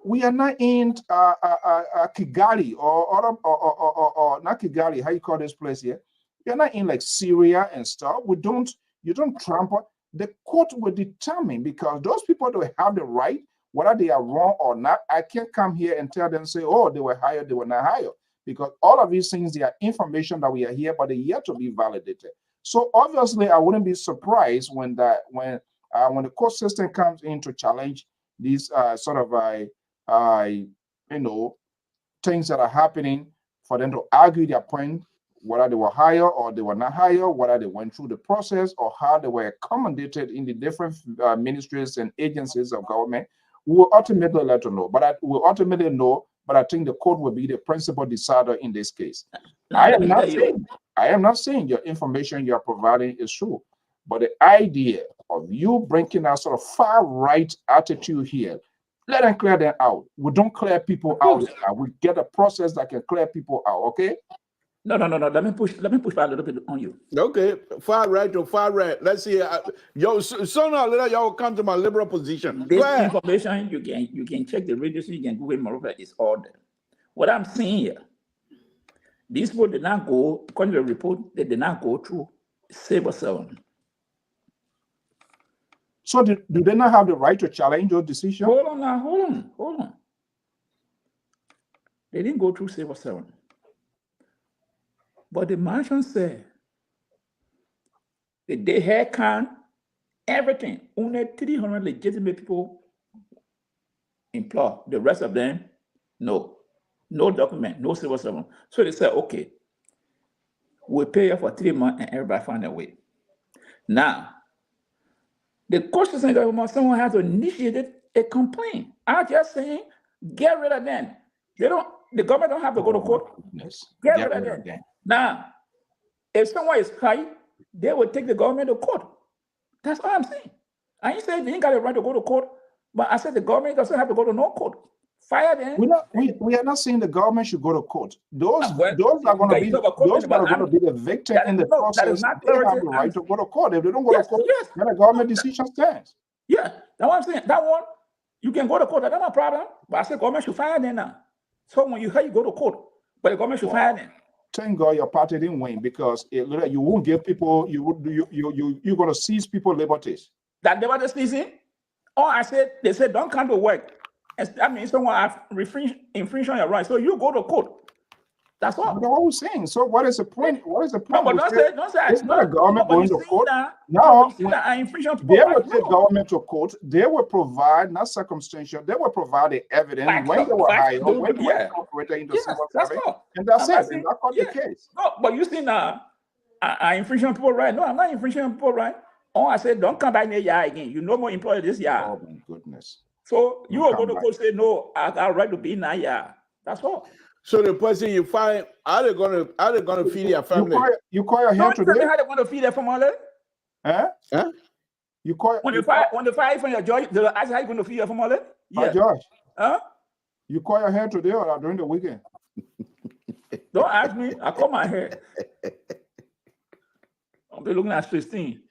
we are not in Kigali or not Kigali, how you call this place here? You're not in like Syria and stuff. You don't trample. The court will determine, because those people don't have the right, whether they are wrong or not. I can't come here and tell them, say, oh, they were hired, they were not hired. Because all of these things, they are information that we are here, but they're yet to be validated. So obviously, I wouldn't be surprised when the court system comes in to challenge these things that are happening, for them to argue their point, whether they were hired or they were not hired, whether they went through the process or how they were accommodated in the different ministries and agencies of government. We will ultimately let them know. But I think the court will be the principal decider in this case. I am not saying your information you're providing is true, but the idea of you bringing that sort of far right attitude here, let them clear them out. We don't clear people out. We get a process that can clear people out. Okay? No. Let me push back a little bit on you. Okay, far right or far right. Let's see. Sooner or later, y'all come to my liberal position. This information you can check the registry, you can Google. Moreover, it's all there. What I'm saying here, these people did not go, according to the report, they did not go through Saber 7. So do they not have the right to challenge your decision? Hold on. They didn't go through Saber 7. But the mansion said that they had count everything. Only 300 legitimate people employed. The rest of them, no document, no Civil 7. So they said, okay, we'll pay you for 3 months and everybody find a way. Now, the court system government, someone has to initiate a complaint. I'm just saying, get rid of them. The government don't have to go to court. Get rid of them. Now, if someone is high, they will take the government to court. That's all I'm saying. I ain't saying they ain't got the right to go to court, but I said the government doesn't have to go to no court. Fire them. We are not saying the government should go to court. Those are going to be the victim in the process. They have the right to go to court. If they don't go to court, then the government decision stands. Yeah, that's what I'm saying. That one, you can go to court. That's not a problem. But I said government should fire them now. So when you go to court, but the government should fire them. Thank God your party didn't win, because you won't give people, you're going to seize people liberties. That they were just seizing? Oh, they said don't come to work. That means someone have infringed on your rights. So you go to court. That's all. That's what we're saying. So what is the point? What is the point? No, but don't say it's not a government going to court. They will take government to court. They will provide, not circumstantial, they will provide the evidence when they were hired, when they were incorporated into civil service. And that's it. That's not the case. No, but you see now, I infringe on people right? No, I'm not infringing on people right. Oh, I said, don't come back near yard again. You no more employee this yard. Oh my goodness. So you are going come to go say, no, I got right to be in that yard. That's all. So the person you find, are they gonna feed their family? You call your hair Don't tell me today? how they want to feed their family. Huh? Huh? You call When you they fire from your job, they'll ask you how you going to feed your family. Yeah. George, Huh? you call your hair today or during the weekend? Don't ask me. I cut my hair. I'll be looking at 16.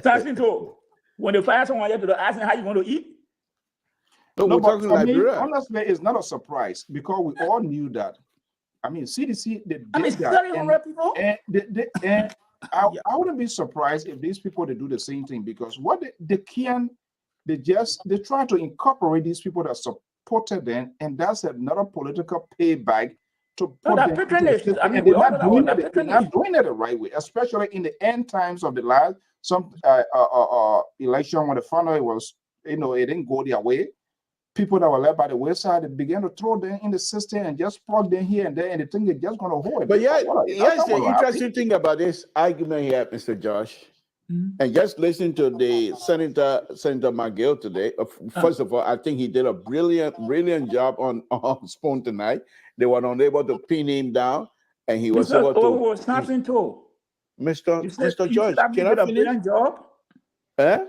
Samson told, when they fire someone, they'll ask them how you want to eat. No, No, we're but talking for me, Liberia. honestly, it's not a surprise because we all knew that. I mean, CDC, they I mean, did that. 700 people. And I wouldn't be surprised if these people, they do the same thing because what they try to incorporate these people that supported them, and that's another political payback to put them into the system. I mean, And we they're all not know doing that it. They're not doing it the right way, especially in the end times of the last election when the final was, it didn't go their way. People that were led by the wayside, they began to throw them in the system and just plug them here and there, and they think they're just going to hold it. But here's the interesting thing about this argument here, Mr. Josh. And just listen to the Senator McGill today. First of all, I think he did a brilliant job on Spoon tonight. They were unable to pin him down, and he was able to. Samson told. Mr. George, can I finish? Brilliant job. Huh?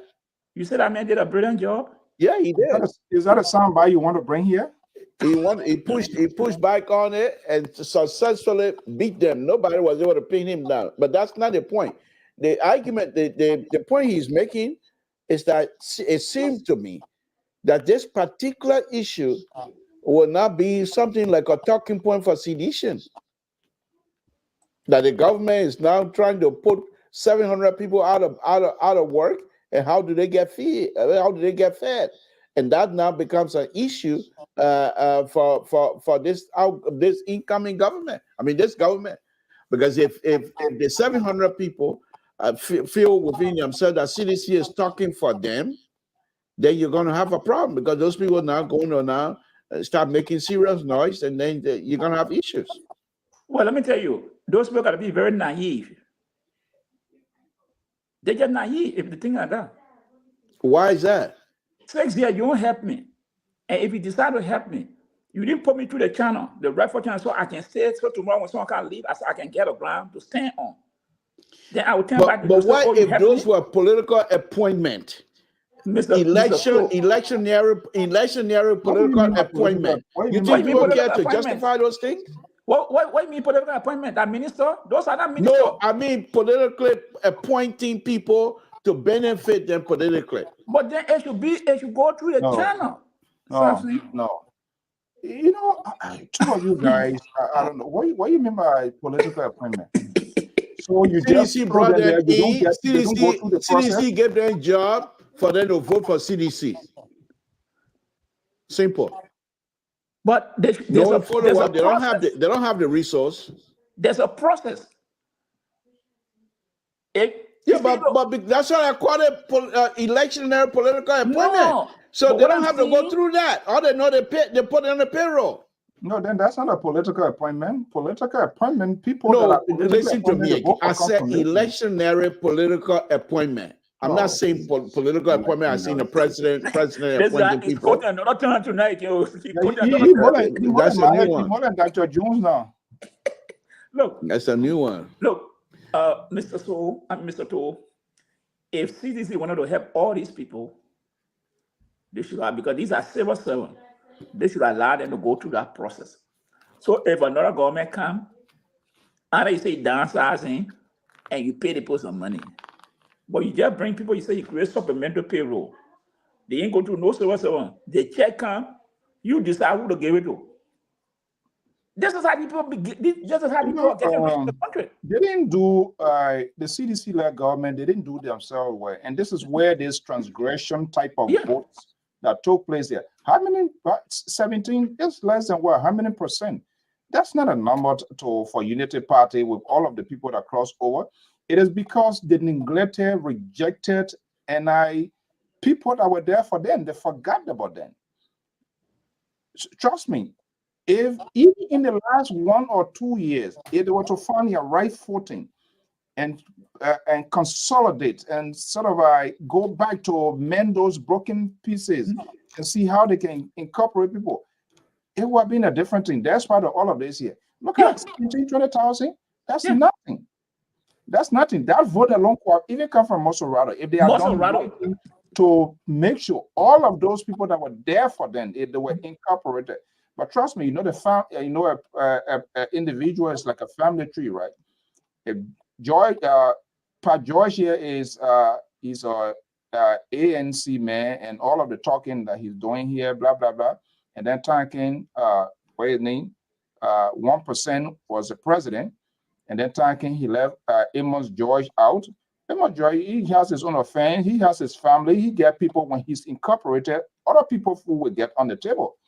You said that man did a brilliant job. Yeah, he did. Is that a soundbite you want to bring here? He pushed back on it and successfully beat them. Nobody was able to pin him down. But that's not the point. The argument, the point he's making is that it seems to me that this particular issue will not be something like a talking point for sedition. That the government is now trying to put 700 people out of work, and how do they get fed? How do they get fed? And that now becomes an issue for this incoming government. I mean, this government, because if the 700 people feel within themselves that CDC is talking for them, then you're going to have a problem because those people are now going to start making serious noise, and then you're going to have issues. Well, let me tell you, those people got to be very naive. They're just naive if they think like that. Why is that? 6 years, you won't help me. And if you decide to help me, you didn't put me through the channel, the rightful channel, so I can stay. So tomorrow when someone can leave, I can get a ground to stand on. Then I will turn back to But what if those me? were political appointment? Electionary political appointment. You think people care to justify those things? What do you mean political appointment? That minister? Those are not ministers. No, I mean politically appointing people to benefit them politically. But then it should go through the channel. No. You know, two of you guys, I don't know. What do you mean by political appointment? So you CDC brought them in. CDC gave them a job for them to vote for CDC. Simple. But they don't have the resource. There's a process. But that's what I call it electionary political appointment. No, so they don't have to go through that. All they know they put it on the payroll. No, then that's not a political appointment. Political appointment, people. No, listen to me. I said electionary political appointment. I'm not saying political appointment. I seen the president appointing people. Another time tonight, yo. That's a new one. More than Dr. Jones now. Look, that's a new one. Look, Mr. Soul and Mr. Toll, if CDC wanted to help all these people, they should have, because these are civil servants, they should allow them to go through that process. So if another government comes, and you say downsizing, and you pay the people some money, but you just bring people, you say you create supplemental payroll. They ain't go through no civil servant. The check come, you decide who to give it to. This is how people get in the country. They didn't do the CDC-led government. They didn't do themselves well, and this is where this transgression type of votes that took place there. How many? 17. It's less than what? How many percent? That's not a number for Unity Party with all of the people that crossed over. It is because they neglected, rejected, and people that were there for them. They forgot about them. Trust me. If even in the last 1 or 2 years, if they were to find their right footing, and consolidate and sort of go back to mend those broken pieces and see how they can incorporate people, it would have been a different thing. That's part of all of this here. Look at 20,000. That's nothing. That's nothing. That vote alone could even come from Mosorado. If they had done the right thing to make sure all of those people that were there for them, if they were incorporated. But trust me, an individual is like a family tree, right? If Pat George here is he's a ANC man, and all of the talking that he's doing here, blah blah blah, and then talking what his name 1% was the president, and then talking he left Amos George out. Amos George, he has his own affair, he has his family, he get people when he's incorporated, other people who will get on the table.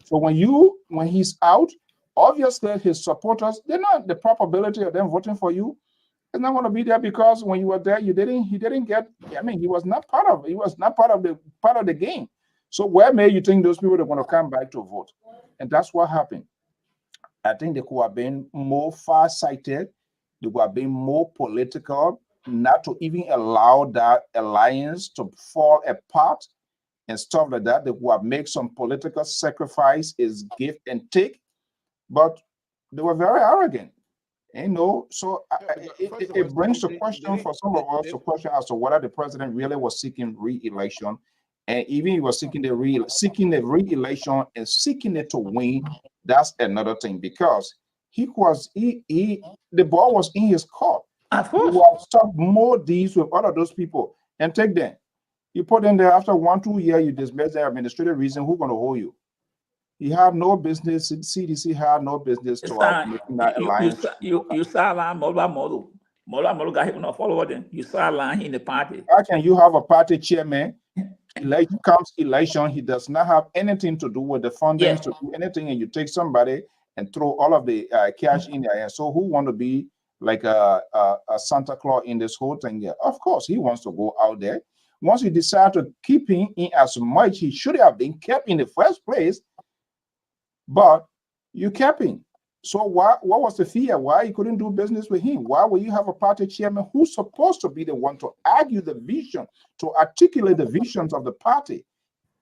So when he's out, obviously his supporters, they're not the probability of them voting for you. It's not going to be there because when you were there, he didn't get. I mean, he was not part of the game. So where may you think those people are going to come back to vote? And that's what happened. I think they could have been more far-sighted. They could have been more political, not to even allow that alliance to fall apart and stuff like that. They could have made some political sacrifices, give and take, but they were very arrogant. So it brings the question for some of us to question as to whether the president really was seeking re-election, and even he was seeking the re-election and seeking it to win. That's another thing, because the ball was in his court. Of course, he will stop more deals with all of those people and take them. You put them there after 1-2 years, you dismiss their administrative reason. Who's going to hold you? He had no business. CDC had no business to making that alliance. You sideline Mola got him no follower then. You sideline in the party. How can you have a party chairman? Comes election, he does not have anything to do with the funding to do anything, and you take somebody and throw all of the cash in there. So who want to be like a Santa Claus in this whole thing here? Of course, he wants to go out there. Once you decide to keep him in as much, he should have been kept in the first place. But you kept him. So what was the fear? Why you couldn't do business with him? Why would you have a party chairman who's supposed to be the one to argue the vision, to articulate the visions of the party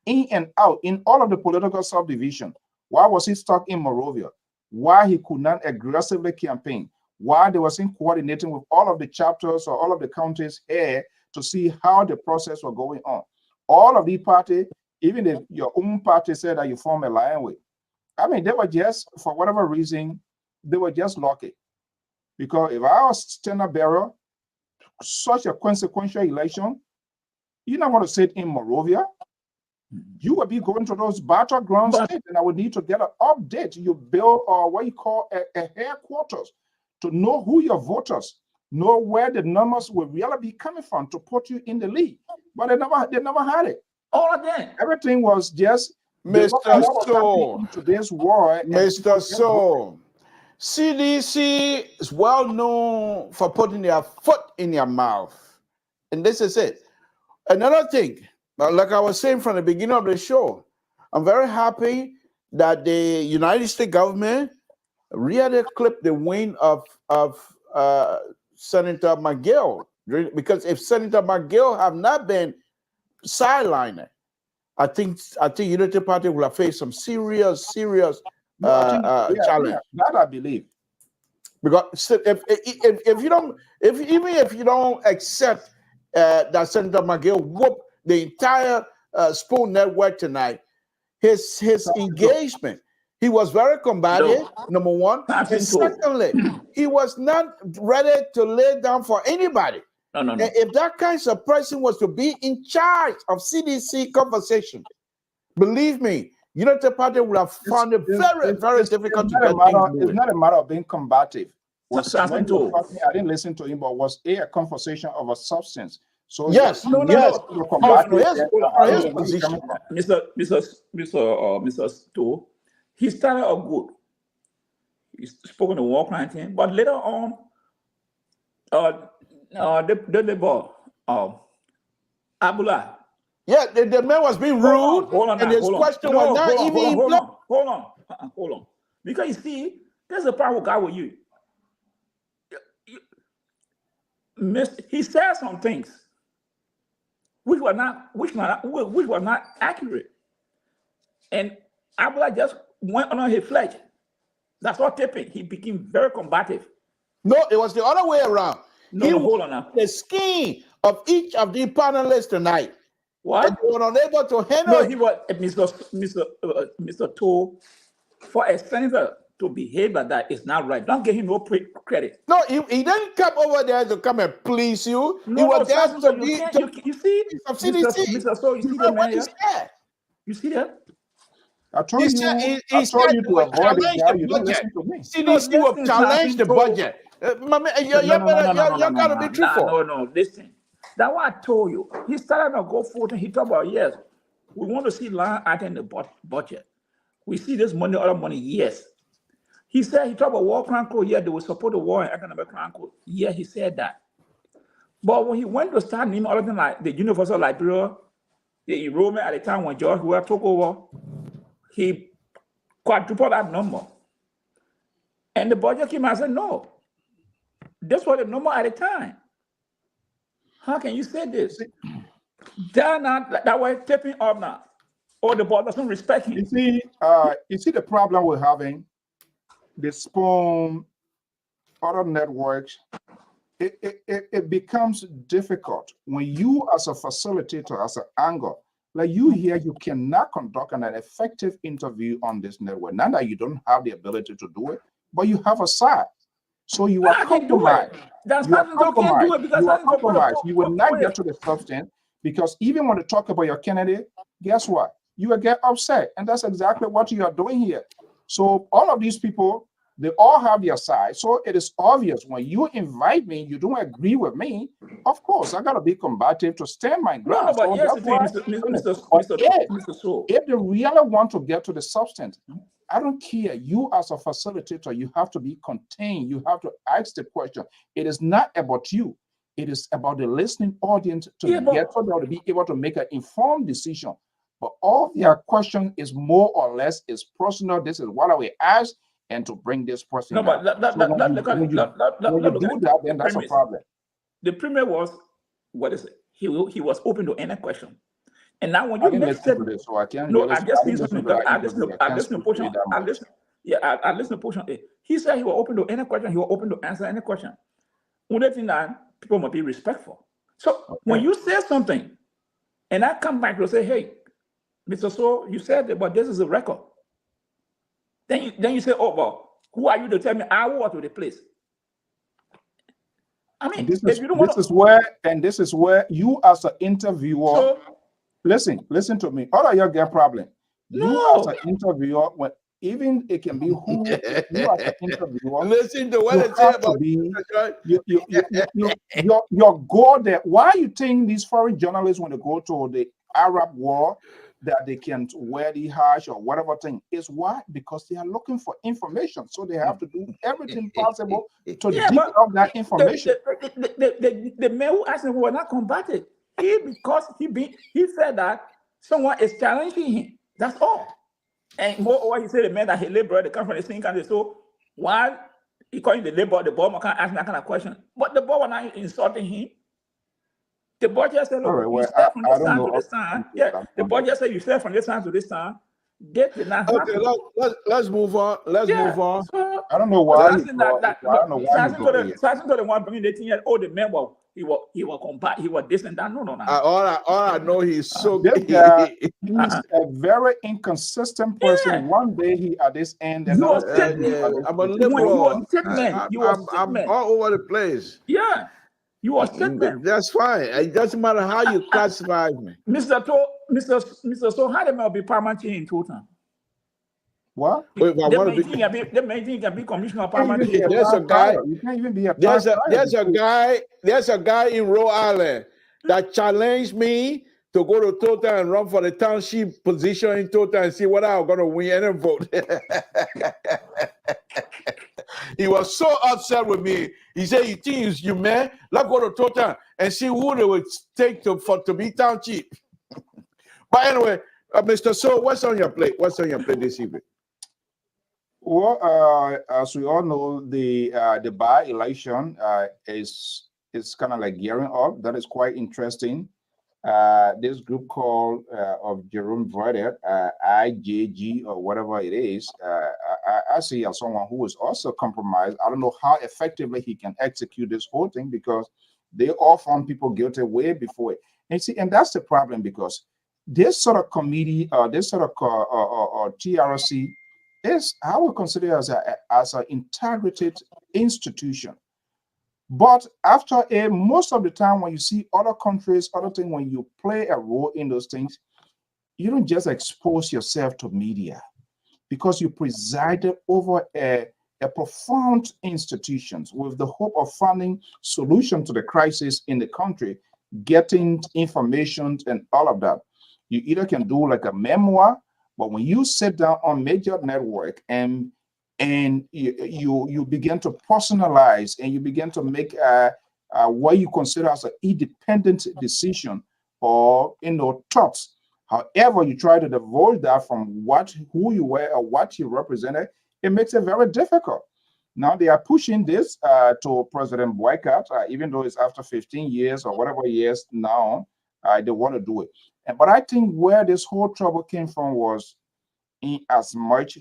in and out in all of the political subdivision? Why was he stuck in Monrovia? Why he could not aggressively campaign? Why they wasn't coordinating with all of the chapters or all of the counties here to see how the process was going on? All of the party, even if your own party said that you form a line with, I mean, they were just, for whatever reason, they were just lucky. Because if I was standard bearer, such a consequential election, you're not going to sit in Monrovia. You would be going to those battleground states, and I would need to get an update. You build what you call a headquarters to know who your voters, know where the numbers will really be coming from to put you in the lead. But they never had it. All of that. Everything was just Mr. So, CDC is well known for putting their foot in your mouth. And this is it. Another thing, like I was saying from the beginning of the show, I'm very happy that the United States government really clipped the wing of Senator McGill. Because if Senator McGill have not been sidelined, I think Unity Party will have faced some serious challenge. That I believe. Because if you don't accept that Senator McGill whooped the entire Spoon Network tonight, his engagement, he was very combative. Number one, and secondly, he was not ready to lay down for anybody. No. If that kind of person was to be in charge of CDC conversation, believe me, Unity Party would have found it very difficult to get things moving. It's not a matter of being combative. I didn't listen to him, but was a conversation of a substance. So yes, his position. Mr. Sto, he started off good. He spoke on the war crime thing, but later on, the labor, Abula. Yeah, the man was being rude, and his question was not even. Hold on. Because you see, there's a problem with God with you. he said some things which were not accurate. And Abdullah just went on his fledge. That's what taping. He became very combative. No, it was the other way around. No, hold on now. The scheme of each of the panelists tonight. What? And they were unable to handle. No, he was Mr. Toh, for a senator to behave like that is not right. Don't give him no credit. No, he didn't come over there to come and please you. No, he was there Samson, to be you see, Mr. So you see the man here? You see that? I told you, he I said told you to avoid this guy. You the don't budget. listen to me. CDC will challenge the budget. You gotta be truthful. No, listen. That's what I told you. He started to go forward and he talked about, yes, we want to see line item in the budget. We see this money, other money, yes. He said, he talked about war crime code, yeah, they will support the war and economic crime code. Yeah, he said that. But when he went to start naming other things like the Universal Liberia, the enrollment at the time when George Weah took over, he quadrupled that number. And the budget came out and said, no, this was the number at the time. How can you say this? They're not that way tipping up now. Or the board doesn't respect him. You see the problem we're having, the Spoon, other networks, it becomes difficult when you as a facilitator, as an anchor, like you here, you cannot conduct an effective interview on this network. Not that you don't have the ability to do it, but you have a side. So you are compromised. You are compromised. You will not get to the substance because even when you talk about your candidate, guess what? You will get upset. And that's exactly what you are doing here. So all of these people, they all have their side. So it is obvious when you invite me, you don't agree with me. Of course, I got to be combative to stand my ground. No, but if they really want to get to the substance, I don't care. You as a facilitator, you have to be contained. You have to ask the question. It is not about you. It is about the listening audience to to be able to make an informed decision. But all their question is more or less is personal. This is what I will ask, and to bring this person. No, but when you do that, then that's a problem. The premier was, what is it? He was open to any question. And now when you make statement, so I can't. No, I just need something. I listen to portion A. He said he was open to any question. He was open to answer any question. Only thing that people must be respectful. So when you say something, and I come back to say, hey, Mr. So, you said that, but this is a record. Then you say, oh, well, who are you to tell me I walk to the place? I mean, this is where you as an interviewer. Listen to me. All of you get problem. No. You as an interviewer, when even it can be who you as an interviewer. Listen to what I say about your goal there. Why you think these foreign journalists when they go to the Arab war that they can wear the hash or whatever thing is why? Because they are looking for information. So they have to do everything possible to dig up that information. The man who asked him was not combative. Because he said that someone is challenging him. That's all. And moreover, he said the man that he labored, the come from the same country. So while he calling the labor, the board can't ask that kind of question. But the board was not insulting him. The board just said, look, you step from this time to this time. Yeah, the board just said you step from this time to this time. That did not happen. Okay, let's move on. Let's move on. So, I don't know why. Samson told the one bringing the thing. Oh, the man was he was combat. He was this and that. No. All I know, he's so this guy, he's a very inconsistent person. Yeah. One day he at this end, and I'm a liberal. I'm all over the place. Yeah. You are statement. That's fine. It doesn't matter how you classify me. Mr. So how they be paramount in total? What? The main thing can be commissioner of paramount. There's a guy. You can't even be a There's a guy in Rhode Island that challenged me to go to Total and run for the township position in Total and see whether I'm gonna win any vote. He was so upset with me. He said, "You think you man? Let's go to Total and see who they would take to be township." But anyway, Mr. So, what's on your plate? What's on your plate this evening? Well, as we all know, the by-election is is kind of like gearing up. That is quite interesting. This group called of Jerome Voidet, IJG or whatever it is, I see as someone who is also compromised. I don't know how effectively he can execute this whole thing because they all found people guilty way before it. And see, and that's the problem because this sort of committee, this sort of TRC is, I would consider as an integrated institution. But after most of the time, when you see other countries, other things, when you play a role in those things, you don't just expose yourself to media because you presided over a profound institutions with the hope of finding solution to the crisis in the country, getting information and all of that. You either can do like a memoir, but when you sit down on major network and you begin to personalize and you begin to make what you consider as an independent decision or thoughts. However, you try to divulge that from who you were or what you represented, it makes it very difficult. Now they are pushing this to President Boycott, even though it's after 15 years or whatever years now, they want to do it. But I think where this whole trouble came from was in as much,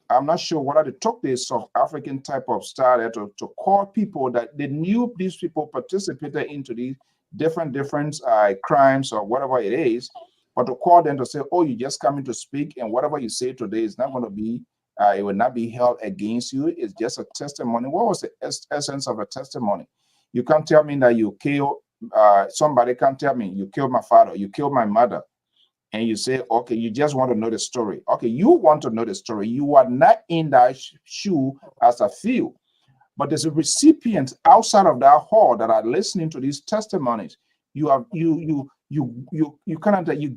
I'm not sure whether they took this South African type of style to call people that they knew these people participated into these different crimes or whatever it is, but to call them to say, oh, you just coming to speak and whatever you say today is not going to be, it will not be held against you. It's just a testimony. What was the essence of a testimony? You can't tell me that you killed, somebody can't tell me you killed my father, you killed my mother. And you say, okay, you just want to know the story. Okay, you want to know the story. You are not in that shoe as I feel. But there's a recipient outside of that hall that are listening to these testimonies. You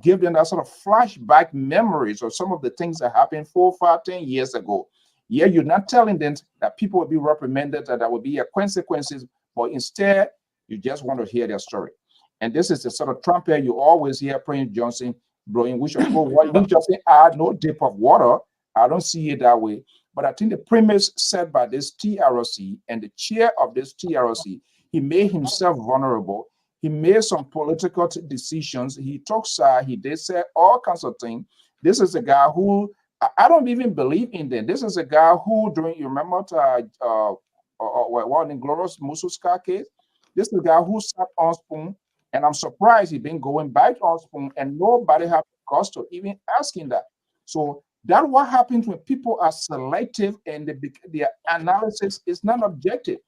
give them that sort of flashback memories of some of the things that happened 4, 5, 10 years ago. Yeah, you're not telling them that people will be reprimanded, that there will be consequences, but instead, you just want to hear their story. And this is the sort of trumpet you always hear Prince Johnson blowing, which of course, what just say, add no dip of water. I don't see it that way. But I think the premise set by this TRC and the chair of this TRC, he made himself vulnerable. He made some political decisions. He talks, he did say all kinds of things. This is a guy who, I don't even believe in them. This is a guy who, you remember in Glorious Mususka case? This is a guy who sat on spoon. And I'm surprised he's been going back on spoon and nobody have the cost to even asking that. So that's what happens when people are selective and their analysis is not objective.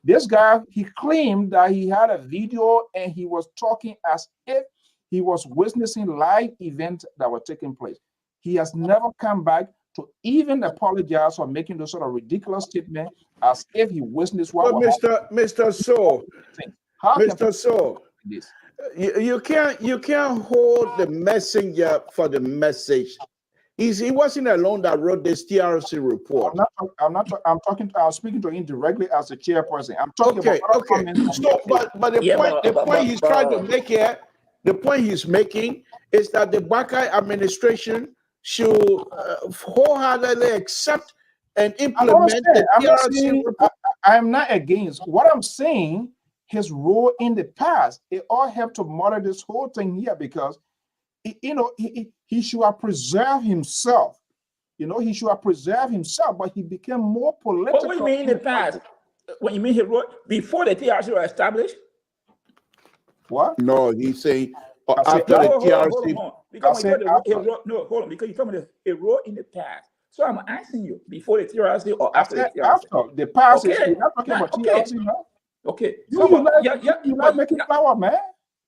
This guy, he claimed that he had a video and he was talking as if he was witnessing live events that were taking place. He has never come back to even apologize for making those sort of ridiculous statements as if he witnessed what was happening. Mr. So, Mr. So, you can't hold the messenger for the message. He wasn't alone that wrote this TRC report. I'm speaking to him directly as the chairperson. I'm talking about So, but the point he's trying to make here, the point he's making is that the Bakai administration should wholeheartedly accept and implement the TRC report. I'm not against. What I'm saying, his role in the past, it all helped to monitor this whole thing here because, he should have preserved himself. He should have preserved himself, but he became more political. What do you mean in the past? When you mean he wrote before the TRC was established? What? No, he's saying after the TRC. Because you told me he wrote in the past. So I'm asking you, before the TRC or after the TRC? After the past, we're not talking about TRC now. Okay. You like making power, man.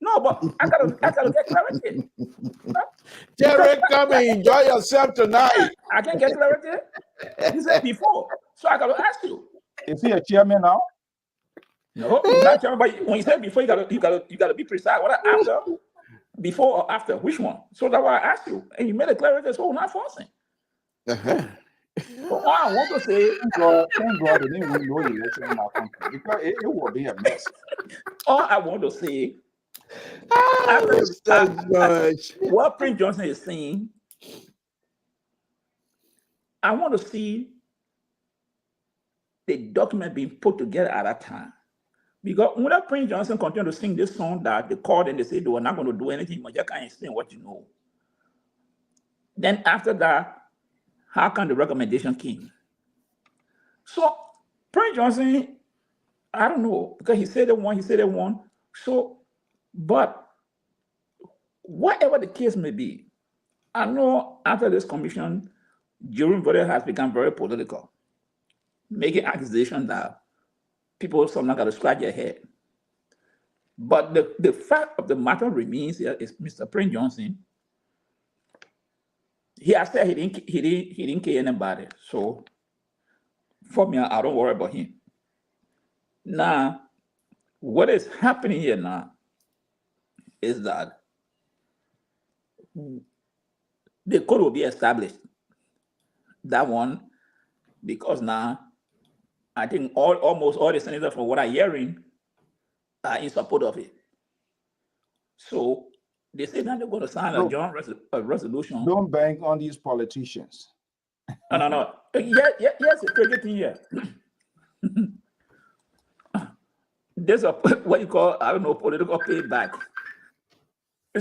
No, but I gotta get clarity. Jerry, come and enjoy yourself tonight. I can't get clarity. You said before, so I gotta ask you. Is he a chairman now? No, he's not chairman. But when you said before, you gotta be precise. What after? Before or after? Which one? So that's why I asked you, and you made it clarity. So we're not forcing. But all I want to say, thank God they didn't win no election in our country because it would be a mess. All I want to say. What Prince Johnson is saying, I want to see the document being put together at that time. Because when Prince Johnson continued to sing this song that they called and they said they were not going to do anything, but you can't explain what you know. Then after that, how come the recommendation came? So Prince Johnson, I don't know, because he said it one. So, but whatever the case may be, I know after this commission, Jerome Vode has become very political, making accusations that people sometimes got to scratch their head. But the fact of the matter remains here is Mr. Prince Johnson. He has said he didn't kill anybody. So for me, I don't worry about him. Now, what is happening here now is that the code will be established. That one, because now I think almost all the senators, from what I'm hearing, are in support of it. So they say that they're going to sign a joint resolution. Don't bank on these politicians. No. Yes, a crazy thing here. There's a what you call, I don't know, political payback. The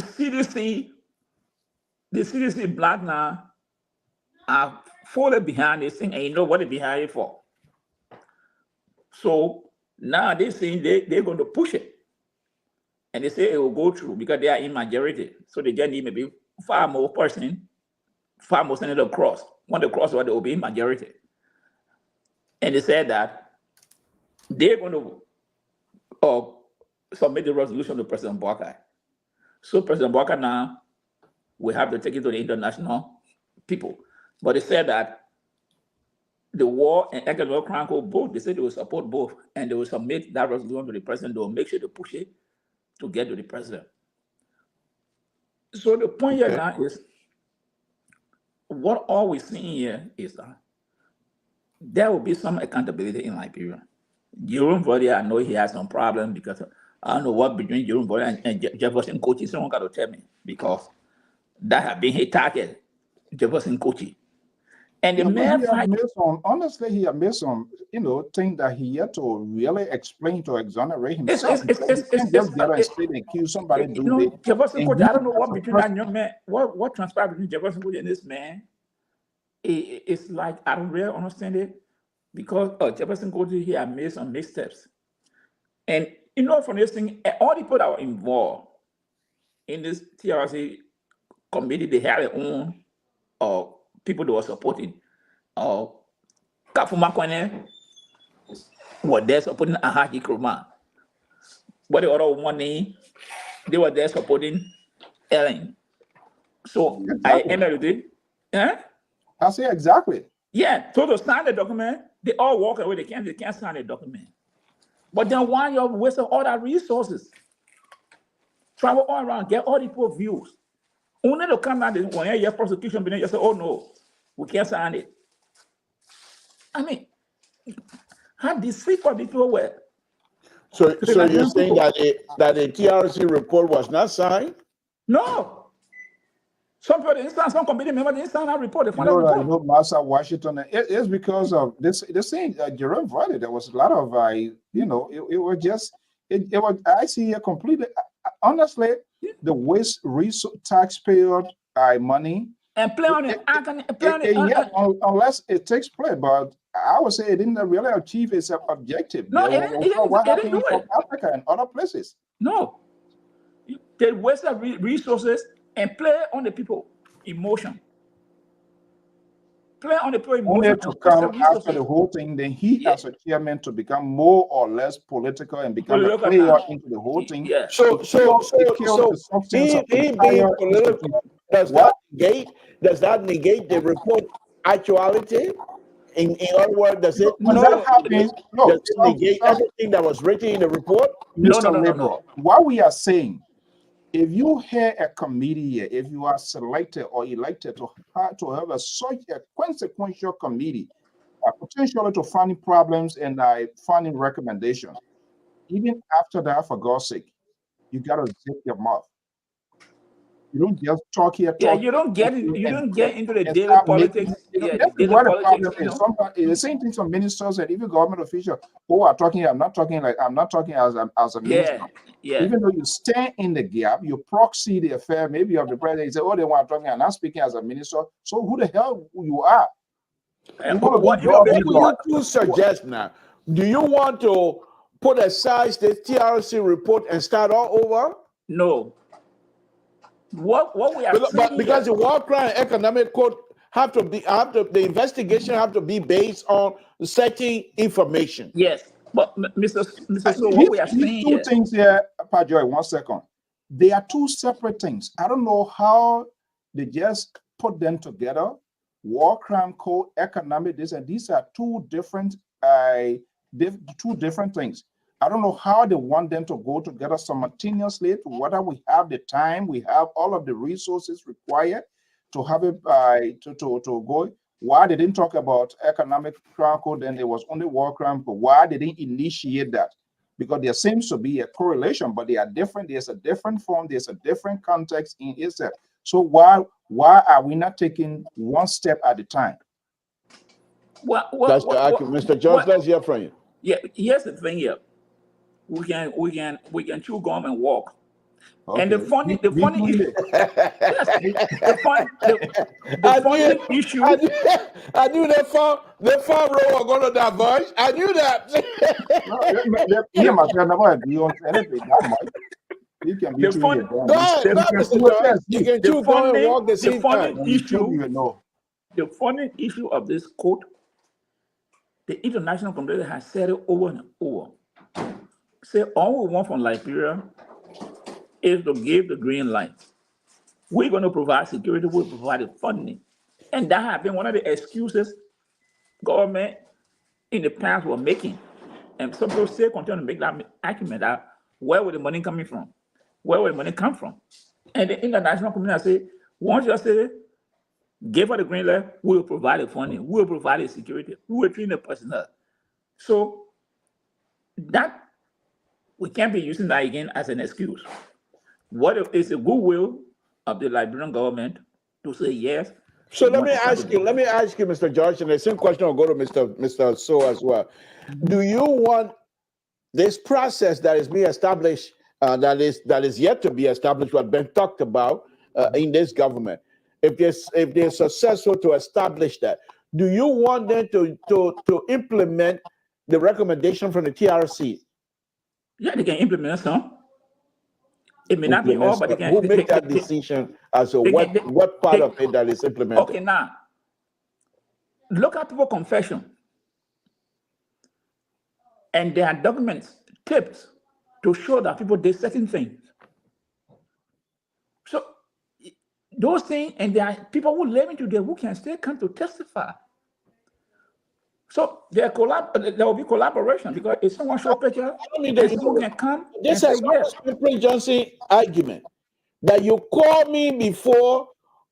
CDC black now are falling behind this thing, and you know what they're behind it for. So now they're saying they're going to push it. And they say it will go through because they are in majority. So they just need maybe 5 more senators across. When they cross, they will be in majority. And they said that they're going to submit the resolution to President Boakai. So President Boakai now will have to take it to the international people. But they said that the war and economic chronicle both, they said they will support both, and they will submit that resolution to the president. They will make sure to push it to get to the president. So the point here now is, what all we're seeing here is that there will be some accountability in Liberia. Jerome Vode, I know he has some problem because I don't know what between Jerome Vode and Jefferson Kochi, someone got to tell me, because that have been his target, Jefferson Kochi. And the man honestly, he had made some, thing that he had to really explain to exonerate himself. It's just get on state and accuse somebody doing it. Jefferson Kochi, I don't know what between that young man, what transpired between Jefferson Kochi and this man. It's like, I don't really understand it, because Jefferson Kochi, he had made some missteps. And from this thing, all the people that were involved in this TRC committee, they had their own people that were supporting. Kafuma Kwane were there supporting Ahaji Kroma. But the other one, they were there supporting Ellen. So exactly. I ended with it. I say exactly. Yeah, so to sign the document, they all walk away. They can't sign the document. But then why you're wasting all that resources? Travel all around, get all the people views. Only to come out when you have prosecution, but then you say, oh no, we can't sign it. I mean, how deceitful people were. So you're saying that the TRC report was not signed? No. Some people didn't sign, some committee members didn't sign that report. Master Washington, it's because of this thing, Jerome Vode, there was a lot of, it was just, it was, I see here completely, honestly, the waste taxpayer money. And play on it. Unless it takes place, but I would say it didn't really achieve its objective. No, it didn't do it. Africa and other places. No. They wasted resources and play on the people emotion. Play on the people emotion. Only to come after the whole thing, then he as a chairman to become more or less political and become a player into the whole thing. Yeah. So he being political, does that negate the report actuality? In other words, does it negate everything that was written in the report? No. What we are saying, if you hear a committee, if you are selected or elected to have such a consequential committee, potentially to finding problems and finding recommendations, even after that, for God's sake, you got to zip your mouth. You don't just talk here. Yeah, Talk you don't get and into the and daily start politics. making, Yeah, the that's daily what the politics. problem is. Sometimes it's the same thing some ministers and even government officials who are talking. I'm not talking as a minister. Yeah. Even though you stand in the gap, you proxy the affair maybe of the president. You say, "Oh, they want talking. I'm not speaking as a minister." So who the hell you are? You want to What be God, be will God. you two suggest now? Do you want to put aside the TRC report and start all over? No. What we are But seeing because here, the war crime and economic code the investigation have to be based on certain information. yes, but Mr. So what These we are seeing two here, things here, Pajoy, 1 second. They are two separate things. I don't know how they just put them together. War crime code, economic, these are two different things. I don't know how they want them to go together simultaneously, to whether we have the time, we have all of the resources required to have it to go. Why they didn't talk about economic crime code and there was only war crime code? Why they didn't initiate that? Because there seems to be a correlation, but they are different. There's a different form, there's a different context in itself. So why are we not taking one step at a time? That's the argument. Mr. George, let's hear from you. Yeah, here's the thing here. We can chew gum and walk. Okay. And the funny issue, yes, the funny issue. I knew that farm row were going to diverge. I knew that. Me and myself never agree on anything that much. You can be The fun- doing You can chew gum and walk the same time. The funny issue of this quote, the international community has said it over and over. Say all we want from Liberia is to give the green light. We're going to provide security, we'll provide the funding. And that has been one of the excuses government in the past were making. And some people still continue to make that argument that where will the money coming from? Where will the money come from? And the international community say, once you say, give her the green light, we'll provide the funding, we'll provide the security, we will train the personnel. So that we can't be using that again as an excuse. What if it's the goodwill of the Liberian government to say yes? So let me ask you, Mr. George, and the same question will go to Mr. So as well. Do you want this process that is being established, that is yet to be established, what been talked about in this government? If they're successful to establish that, do you want them to implement the recommendation from the TRC? Yeah, they can implement some. It may not be all, but they can. Who make that decision as to what part of it that is implemented? Okay, now look at people's confession, and there are documents, tips to show that people did certain things. So those things, and there are people who live into there who can still come to testify. So there will be collaboration, because if someone show picture, someone can come. This is Prince Johnson argument that you call me before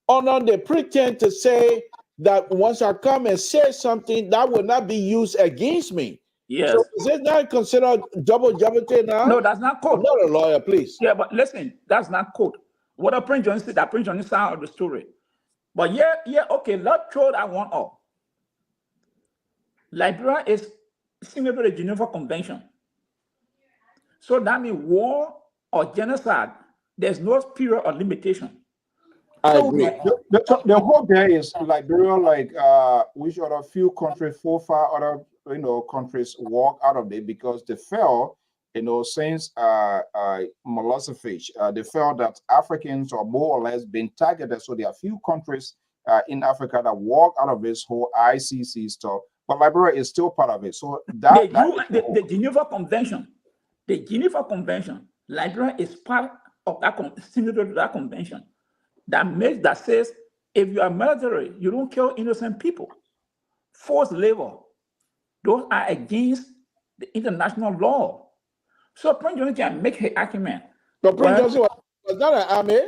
under the pretense to say that once I come and say something, that will not be used against me. Yes. So is it not considered double jeopardy now? No, that's not code. I'm not a lawyer, please. Yeah, but listen, that's not code. What a Prince Johnson said, that Prince Johnson side of the story. But okay, let's throw that one off. Liberia is similar to the Geneva Convention. So that means war or genocide, there's no period of limitation. I agree. The hope there is Liberia, which other few countries, 4 or 5 other countries walk out of it because they felt, since Milosevic, they felt that Africans are more or less being targeted. So there are few countries in Africa that walk out of this whole ICC stuff. But Liberia is still part of it. So the Geneva Convention, Liberia is part of that similar to that convention. That says if you are military, you don't kill innocent people. Forced labor, those are against the international law. So Prince Johnson can make an argument. But Prince Johnson was not an army.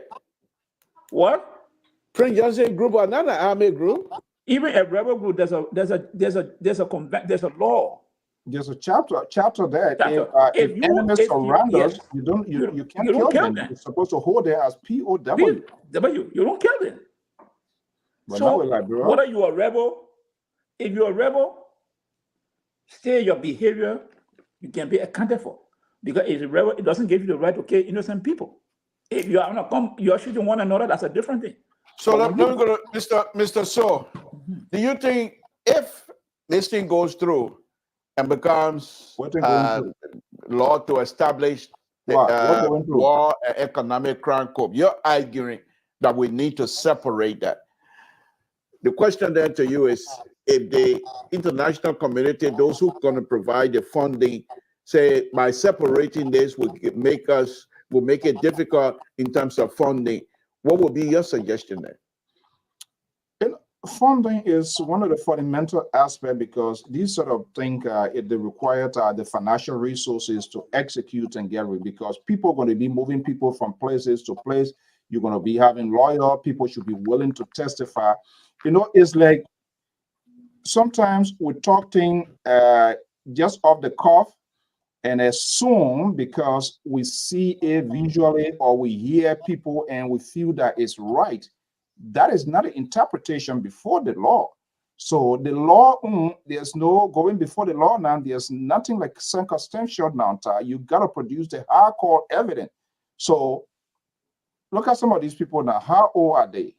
What? Prince Johnson group was not an army group. Even a rebel group, there's a law. There's a chapter there. If you- enemies if you- surround us, yes. you can't You kill don't kill them. them. You're supposed to hold them as POW. You don't kill them. But now So we're like, bro, whether you're a rebel, if you're a rebel, still your behavior you can be accounted for. Because if a rebel, it doesn't give you the right to kill innocent people. If you are not you're shooting one another, that's a different thing. So let me go to Mr. So. Do you think if this thing goes through and becomes law to establish the war and economic crime court, you're arguing that we need to separate that? The question then to you is, if the international community, those who are going to provide the funding, say by separating this will make it difficult in terms of funding, what would be your suggestion there? Funding is one of the fundamental aspects, because these sort of things they require the financial resources to execute and get rid, because people are going to be moving people from places to place. You're going to be having lawyers. People should be willing to testify. It's like sometimes we talk things just off the cuff and assume because we see it visually or we hear people and we feel that it's right. That is not an interpretation before the law. So the law, there's no going before the law now. There's nothing like circumstantial now. You got to produce the hardcore evidence. So look at some of these people now. How old are they?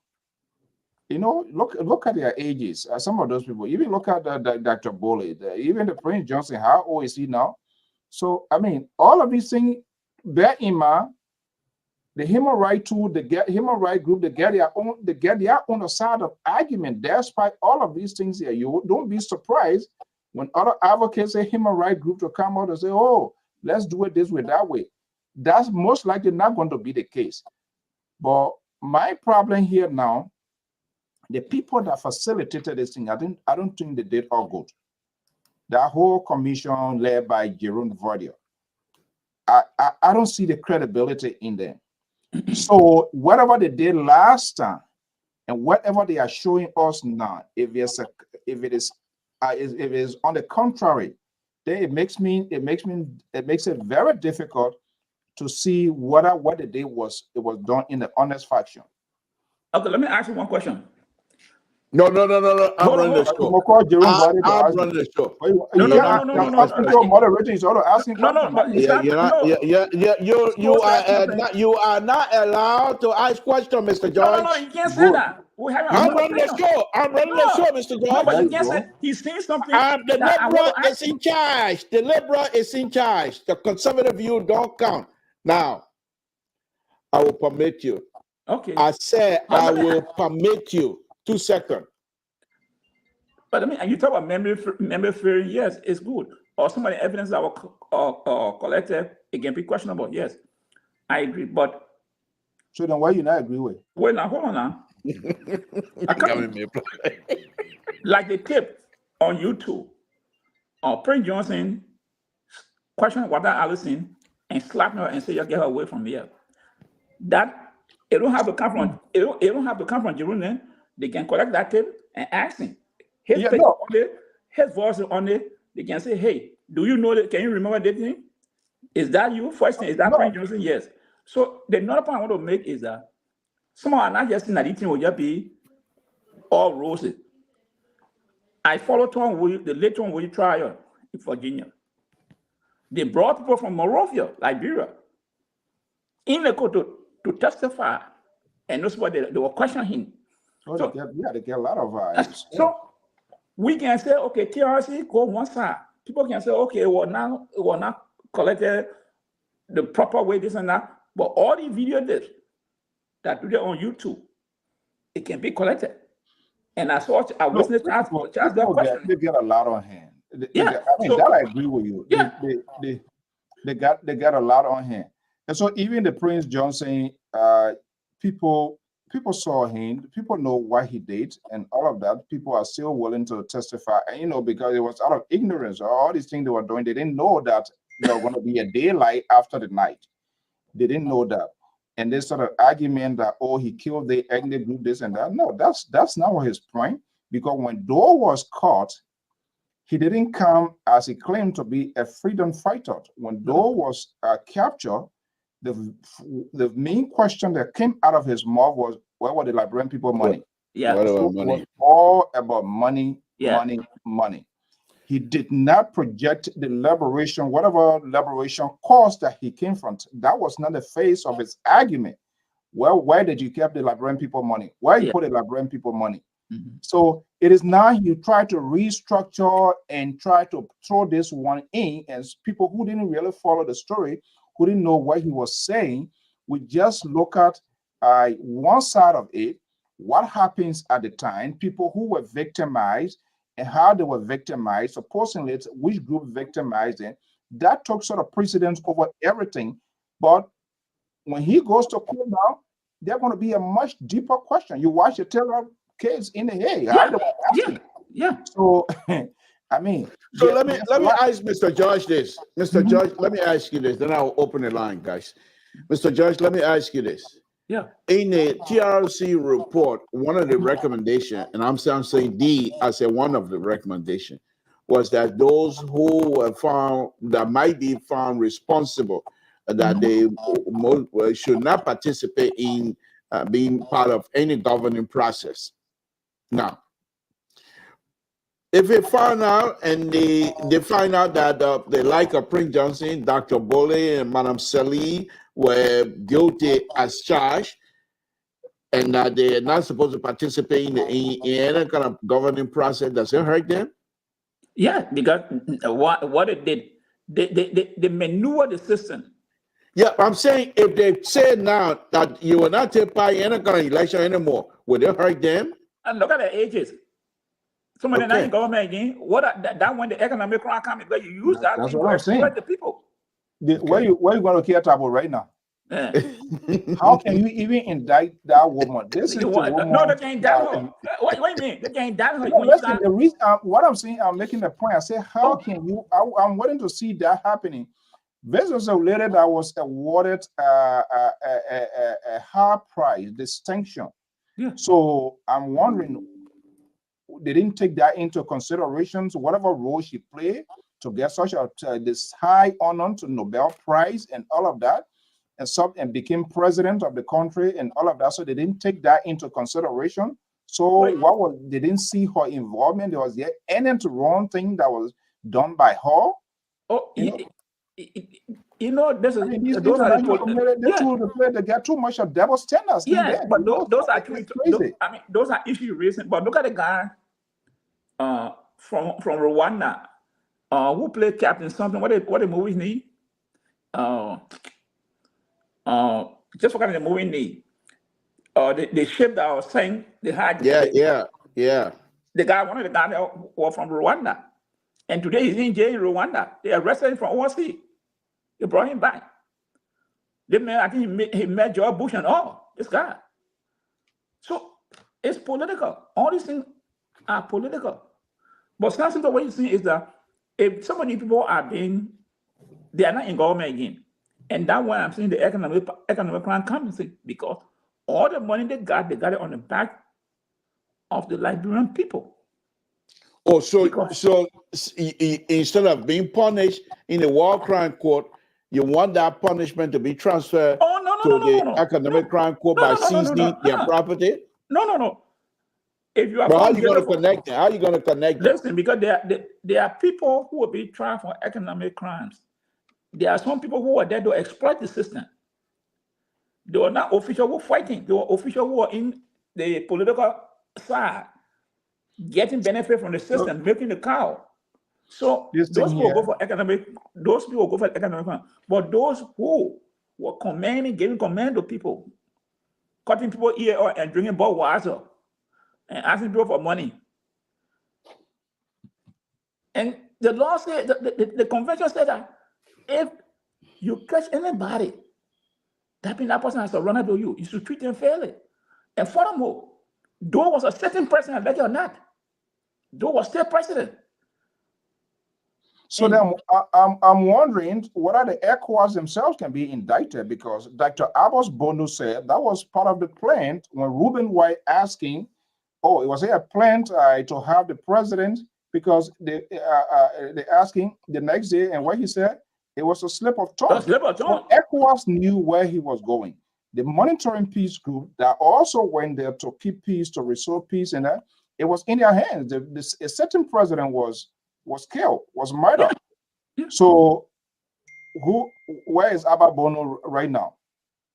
Look at their ages. Some of those people, even look at Dr. Boley, even the Prince Johnson, how old is he now? So, I mean, all of these things, bear in mind, the human rights tool, the human rights group, they get their own side of argument. Despite all of these things here, you don't be surprised when other advocates say human rights group to come out and say, oh, let's do it this way, that way. That's most likely not going to be the case. But my problem here now, the people that facilitated this thing, I don't think they did all good. That whole commission led by Jerome Vardia, I don't see the credibility in them. So whatever they did last time and whatever they are showing us now, if it is on the contrary, then it makes it very difficult to see whether what they did was done in the honest fashion. Okay, let me ask you one question. No. I'm running the show. I'm running the show. No. Moderator is also asking You are not allowed to ask questions, Mr. George. No, you can't say that. I'm running the show. Mr. George. No, but you can't say he's saying something. The liberal is in charge. The liberal is in charge. The conservative view don't count. Now, I will permit you. Okay. I said I will permit you. 2 seconds. But I mean, you talk about memory failure, yes, it's good. Or some of the evidence that were collected, it can be questionable, yes. I agree, but... So then why you not agree with? Wait now, hold on now. Like the clip on YouTube, Prince Johnson questioned Wada Allison and slapped her and said, "You get her away from here." That it don't have to come from it don't have to come from Jerusalem. They can collect that tape and ask him. His voice is on it. They can say, "Hey, do you know that? Can you remember that thing? Is that you?" First thing, is that Prince Johnson? Yes. So the another point I want to make is that someone are not just saying that this thing will just be all roses. I followed the late Tom Willie trial in Virginia. They brought people from Monrovia, Liberia, in the court to testify, and that's what they were questioning him. They get a lot of So we can say, okay, TRC go one side. People can say, okay, it was not collected the proper way, this and that. But all the video that do on YouTube, it can be collected. And I saw a witness ask that question. They get a lot on hand. I agree with you. Yeah. They got a lot on hand. And so even the Prince Johnson, people saw him, people know what he did and all of that. People are still willing to testify, and because it was out of ignorance. All these things they were doing, they didn't know that there was going to be a daylight after the night. They didn't know that. And this sort of argument that, oh, he killed the ethnic group, this and that. No, that's not what his point. Because when Doe was caught, he didn't come as he claimed to be a freedom fighter. When Doe was captured, the main question that came out of his mouth was, where were the Liberian people money? Yeah. What about So money? it was all about money, Yeah. money, money. He did not project the liberation, whatever liberation cause that he came from. That was not the face of his argument. Well, where did you keep the Liberian people money? Where you put the Liberian people money? So it is now you try to restructure and try to throw this one in, and people who didn't really follow the story, who didn't know what he was saying, we just look at one side of it, what happens at the time, people who were victimized and how they were victimized, supposedly it's which group victimized them. That took sort of precedence over everything. But when he goes to court now, they're going to be a much deeper question. You watch the Taylor case in the head. Yeah. So, I mean. So let me ask Mr. George this. Mr. George, let me ask you this. Then I'll open the line, guys. Mr. George, let me ask you this. Yeah. In the TRC report, one of the recommendations, and I'm saying D as one of the recommendations, was that those who were found that might be found responsible, that they should not participate in being part of any governing process. Now, if they find out and they find out that the like of Prince Johnson, Dr. Bole, and Madam Sali were guilty as charged, and that they're not supposed to participate in any kind of governing process, does it hurt them? Yeah, because what it did, they maneuver the system. Yeah, I'm saying if they say now that you will not take part in any kind of election anymore, will it hurt them? And look at the ages. Some of the not in government again. That when the economic crime comes, because you use that That's to what I'm saying. exploit the people. Where you going to care about right now? Yeah. How can you even indict that woman? This is the woman. No, they can't indict her. What do you mean? They can't indict her. No, listen, the reason what I'm saying, I'm making the point. I say, how can you? I'm waiting to see that happening. This was a lady that was awarded a high prize distinction. Yeah. So I'm wondering, they didn't take that into consideration. So whatever role she played to get such this high honor to Nobel Prize and all of that, and became president of the country and all of that. So they didn't take that into consideration. So they didn't see her involvement. There was any wrong thing that was done by her. Oh, you know, this is those are they get too much of double standards. Yeah, but those are crazy. I mean, those are issue reasons. But look at the guy from Rwanda who played Captain something. What the movie need? Just forgot the movie name. The ship that I was saying they had. Yeah. The guy, one of the guys was from Rwanda, and today he's in jail in Rwanda. They arrested him from overseas. They brought him back. They met, I think he met George Bush and all. This guy. So it's political. All these things are political. But something the way you see is that if some of these people they are not in government again. And that's why I'm saying the economic crime comes in, because all the money they got it on the back of the Liberian people. Oh, so instead of being punished in the war crime court, you want that punishment to be transferred to the economic crime court by seizing their property? No. If you are, how are you going to connect it? How are you going to connect it? Listen, because there are people who will be tried for economic crimes. There are some people who are there to exploit the system. They were not officials who were fighting. They were officials who were in the political side, getting benefit from the system, milking the cow. So those people go for economic. Those people go for economic crime. But those who were commanding, giving command to people, cutting people ear and drinking Budweiser, and asking people for money. And the law said, the convention said that if you catch anybody, that means that person has to run up to you. You should treat them fairly. And furthermore, Doe was a certain president, like it or not. Doe was still president. So then I'm wondering whether the ECOWAS themselves can be indicted, because Dr. Abbas Bono said that was part of the plan when Reuben White asking, it was a plan to have the president because they asking the next day, and what he said, it was a slip of tongue. A slip of tongue. So ECOWAS knew where he was going. The monitoring peace group that also went there to keep peace, to restore peace, and that it was in their hands. A certain president was killed, was murdered. So where is Abba Bono right now?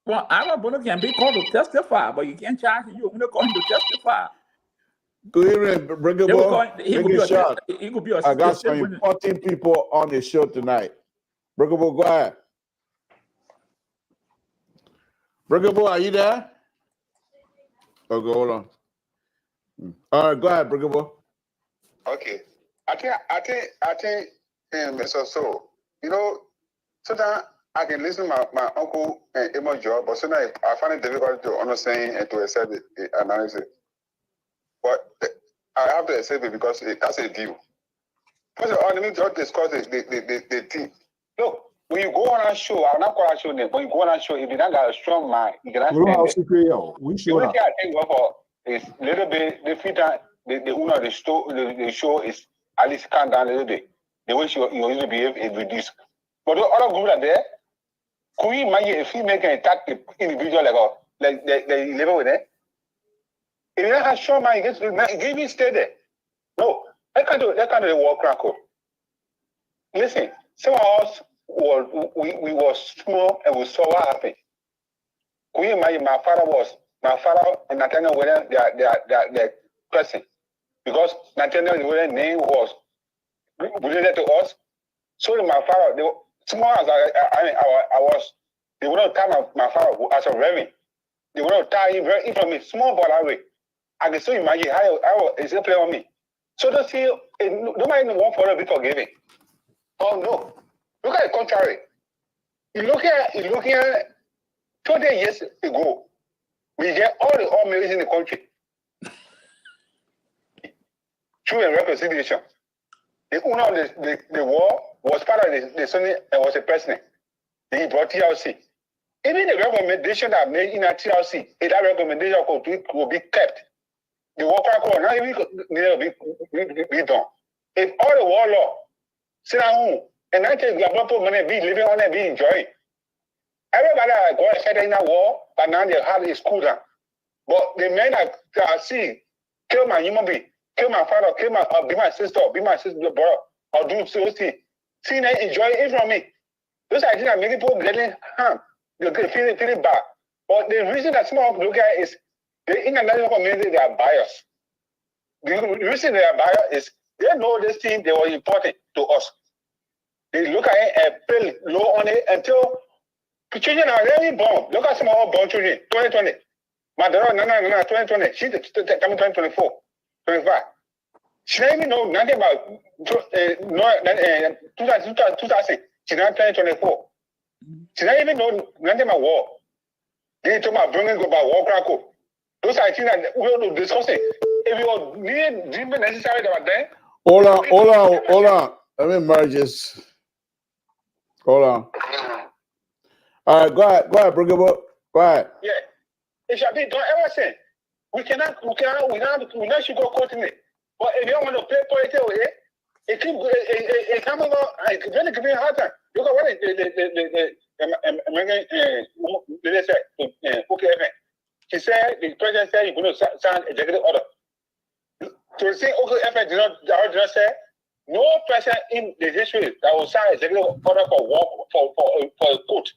Well, Abba Bono can be called to testify, but you can't charge him. You only call him to testify. Go ahead, bring it up. He could be a I got some important people on the show tonight. Brigable, go ahead. Brigable, are you there? Okay, hold on. All right, go ahead, Brigable. Okay. I think, Mr. So, you know, sometimes I can listen to my uncle and Emma job, but sometimes I find it difficult to understand and to accept the analysis. But I have to accept it because that's a view. First of all, let me just discuss the thing. Look, when you go on a show, I'm not calling a show name, but you go on a show, if you don't got a strong mind, you cannot stand it. We show that. I think is a little bit different. The owner of the show is at least calm down a little bit. The way you usually behave is reduced. But the other group are there. Could you imagine if you make an attack the individual like they live with it? If you don't have strong mind, you give me stay there. No, that kind of war crackle. Listen, some of us we was small and we saw what happened. Could you imagine my father and Nathaniel were their person? Because Nathaniel's name was related to us. So my father, small as I was, they would not tie my father as a reverend. They would not tie him very from me, small but that way. I can still imagine how it's a play on me. So to see, nobody want for to be forgiving. Oh no. Look at the contrary. You look at 20 years ago, we get all the oil mills in the country. Through a reconciliation. The owner of the war was part of the Sunni and was a president. He brought TLC. Even the recommendation that made in a TLC, if that recommendation will be kept, the war will not even be done. If all the war law sit at home and I take the money be living on it, be enjoying. Everybody go ahead in a war, but now they have a school down. But the men that see kill my human being, kill my father, be my sister brother, or do so thing. See they enjoy it from me. Those are things that make people getting harm. They feeling bad. But the reason that some of them look at is the international community, they are biased. The reason they are biased is they know this thing, they were important to us. They look at it and pay low on it until children are really born. Look at some of our born children, 2020. My daughter, 2020. She's coming 2024, 25. She doesn't even know nothing about 2000. She's not 2024. She doesn't even know nothing about war. They talk about bringing about war crackle. Those are things that we will discuss it. If you need dreaming necessary about that. Hold on. Let me merge this. Hold on. All right, go ahead, bring it up. Go ahead. Yeah. It shall be done ever since. We not should go continue. But if you don't want to play politics with it, it comes over, it's going to give you a hard time. Look at what the said, okay, he said, the president said he's going to sign executive order. To say, okay, FN did not say, no person in the history that will sign executive order for war, for a court.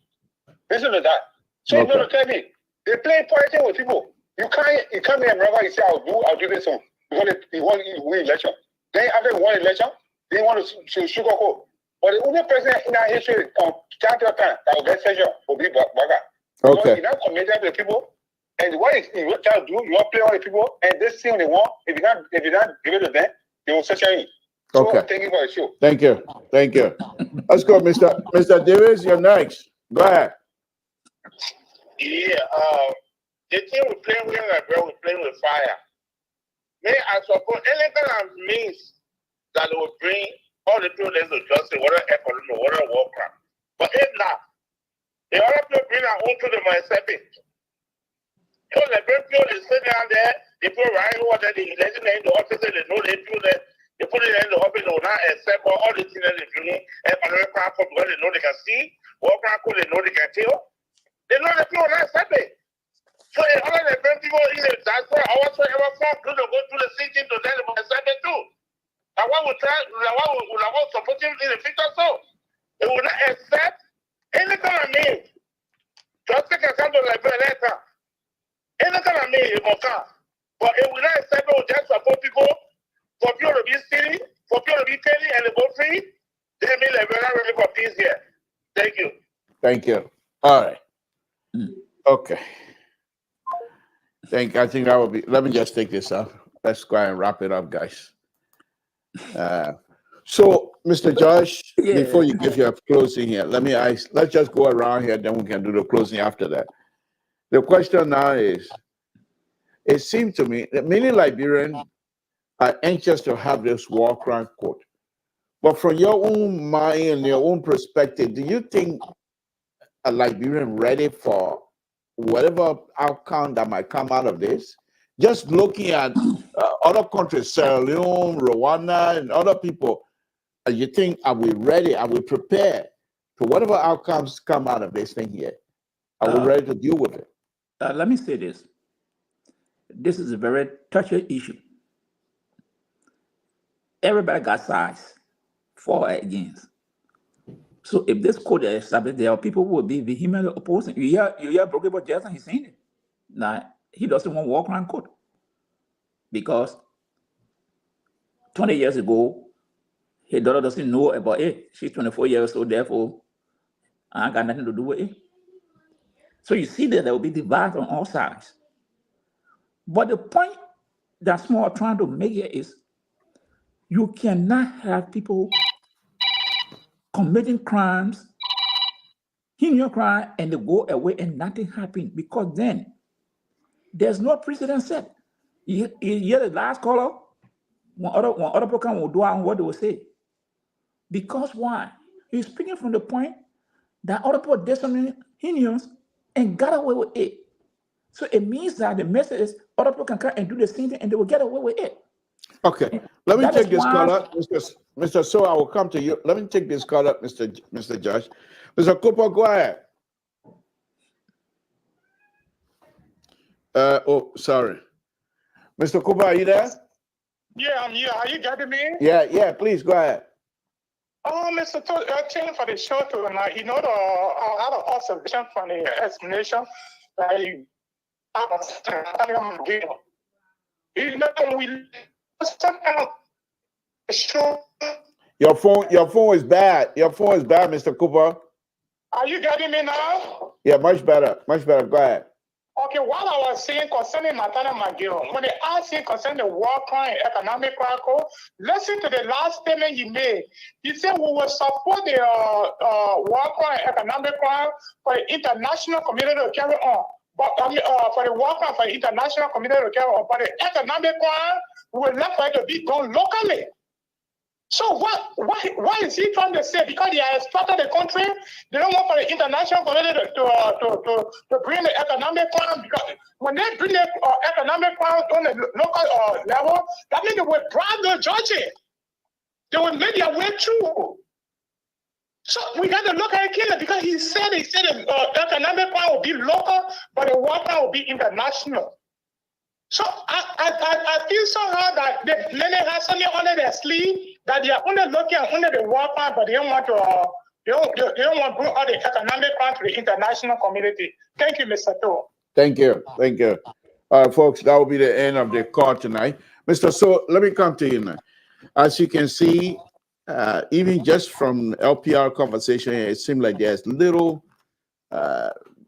Listen to that. So you're going to tell me, they play politics with people. You come here and remember, you say, I'll do this one. Because he won election. Then after he won election, they want to sugarcoat. But the only president in our history on that time that will get session will be Baga. Okay. He's not committed to the people. And what you try to do, you want to play on the people, and this thing they want, if you not give it to them, they will session you. So Okay. thank you for the show. Thank you. Let's go, Mr. Davis. You're next. Go ahead. Yeah, the thing we're playing with, we're playing with fire. May I suppose anything that means that will bring all the people to justice, whether economic, whether war crime. But if not, the other people bring our own to the myself. So the people is sitting down there, the people writing what they election in the office, they know they do that They put it in the open or not except for all the things that they do, and because they know they can see, or they know they can tell. They know the people not accept it. So in all the people in the diaspora, or whatsoever form, do go through the same thing to them, they will accept it too. Now what we try, what we will support him in the future, so they will not accept anything I mean. Just take a sample like letter. Anything I mean, it will come. But it will not accept it, will just support people, for people to be stealing, for people to be telling and to go free. They mean like we're not ready for peace here. Thank you. Thank you. All right. Okay. I think that would be, let me just take this up. Let's go ahead and wrap it up, guys. So, Mr. Josh, before you give your closing here, let's just go around here, then we can do the closing after that. The question now is, it seemed to me that many Liberians are anxious to have this war crime court. But from your own mind and your own perspective, do you think a Liberian ready for whatever outcome that might come out of this? Just looking at other countries, Sierra Leone, Rwanda, and other people, you think, are we ready? Are we prepared for whatever outcomes come out of this thing here? Are we ready to deal with it? Let me say this. This is a very touchy issue. Everybody got sides for or against. So if this code is established, there are people who will be vehemently opposing. You hear Brokebo Jackson, he's saying it. Now, he doesn't want war crime code. Because 20 years ago, his daughter doesn't know about it. She's 24 years old, therefore, I ain't got nothing to do with it. So you see that there will be divides on all sides. But the point that Small trying to make here is you cannot have people committing crimes, heinous crime, and they go away and nothing happens, because then there's no precedent set. You hear the last caller, when other people come will do on what they will say. Because why? He's speaking from the point that other people did something heinous and got away with it. So it means that the message is other people can come and do the same thing and they will get away with it. Okay, let me take this call up, Mr. So I will come to you. Let me take this call up, Mr. Josh. Mr. Cooper, go ahead. Oh, sorry. Mr. Cooper, are you there? Yeah, I'm here. Are you getting me? Yeah, please go ahead. Oh, Mr. Thank you for the show tonight. You know, I had an observation from the explanation that you Your phone is bad. Your phone is bad, Mr. Cooper. Are you getting me now? Yeah, much better. Much better. Go ahead. Okay, what I was saying concerning Matana McGill, when they asked him concerning the war crime, economic crime, listen to the last statement he made. He said we will support the war crime, economic crime for the international community to carry on. But for the war crime, for the international community to carry on. But the economic crime, we will let it to be done locally. So what is he trying to say? Because they are exploiting the country, they don't want for the international community to bring the economic crime. Because when they bring the economic crime on the local level, that means they will bribe the judges. They will make their way through. So we got to look at it because he said the economic crime will be local, but the war crime will be international. So I feel somehow that many have something under their sleeve that they are only looking under the war crime, but they don't want to they don't want to bring all the economic crime to the international community. Thank you, Mr. To. Thank you. All right, folks, that will be the end of the call tonight. Mr. So, let me come to you now. As you can see, even just from LPR conversation, it seems like there's little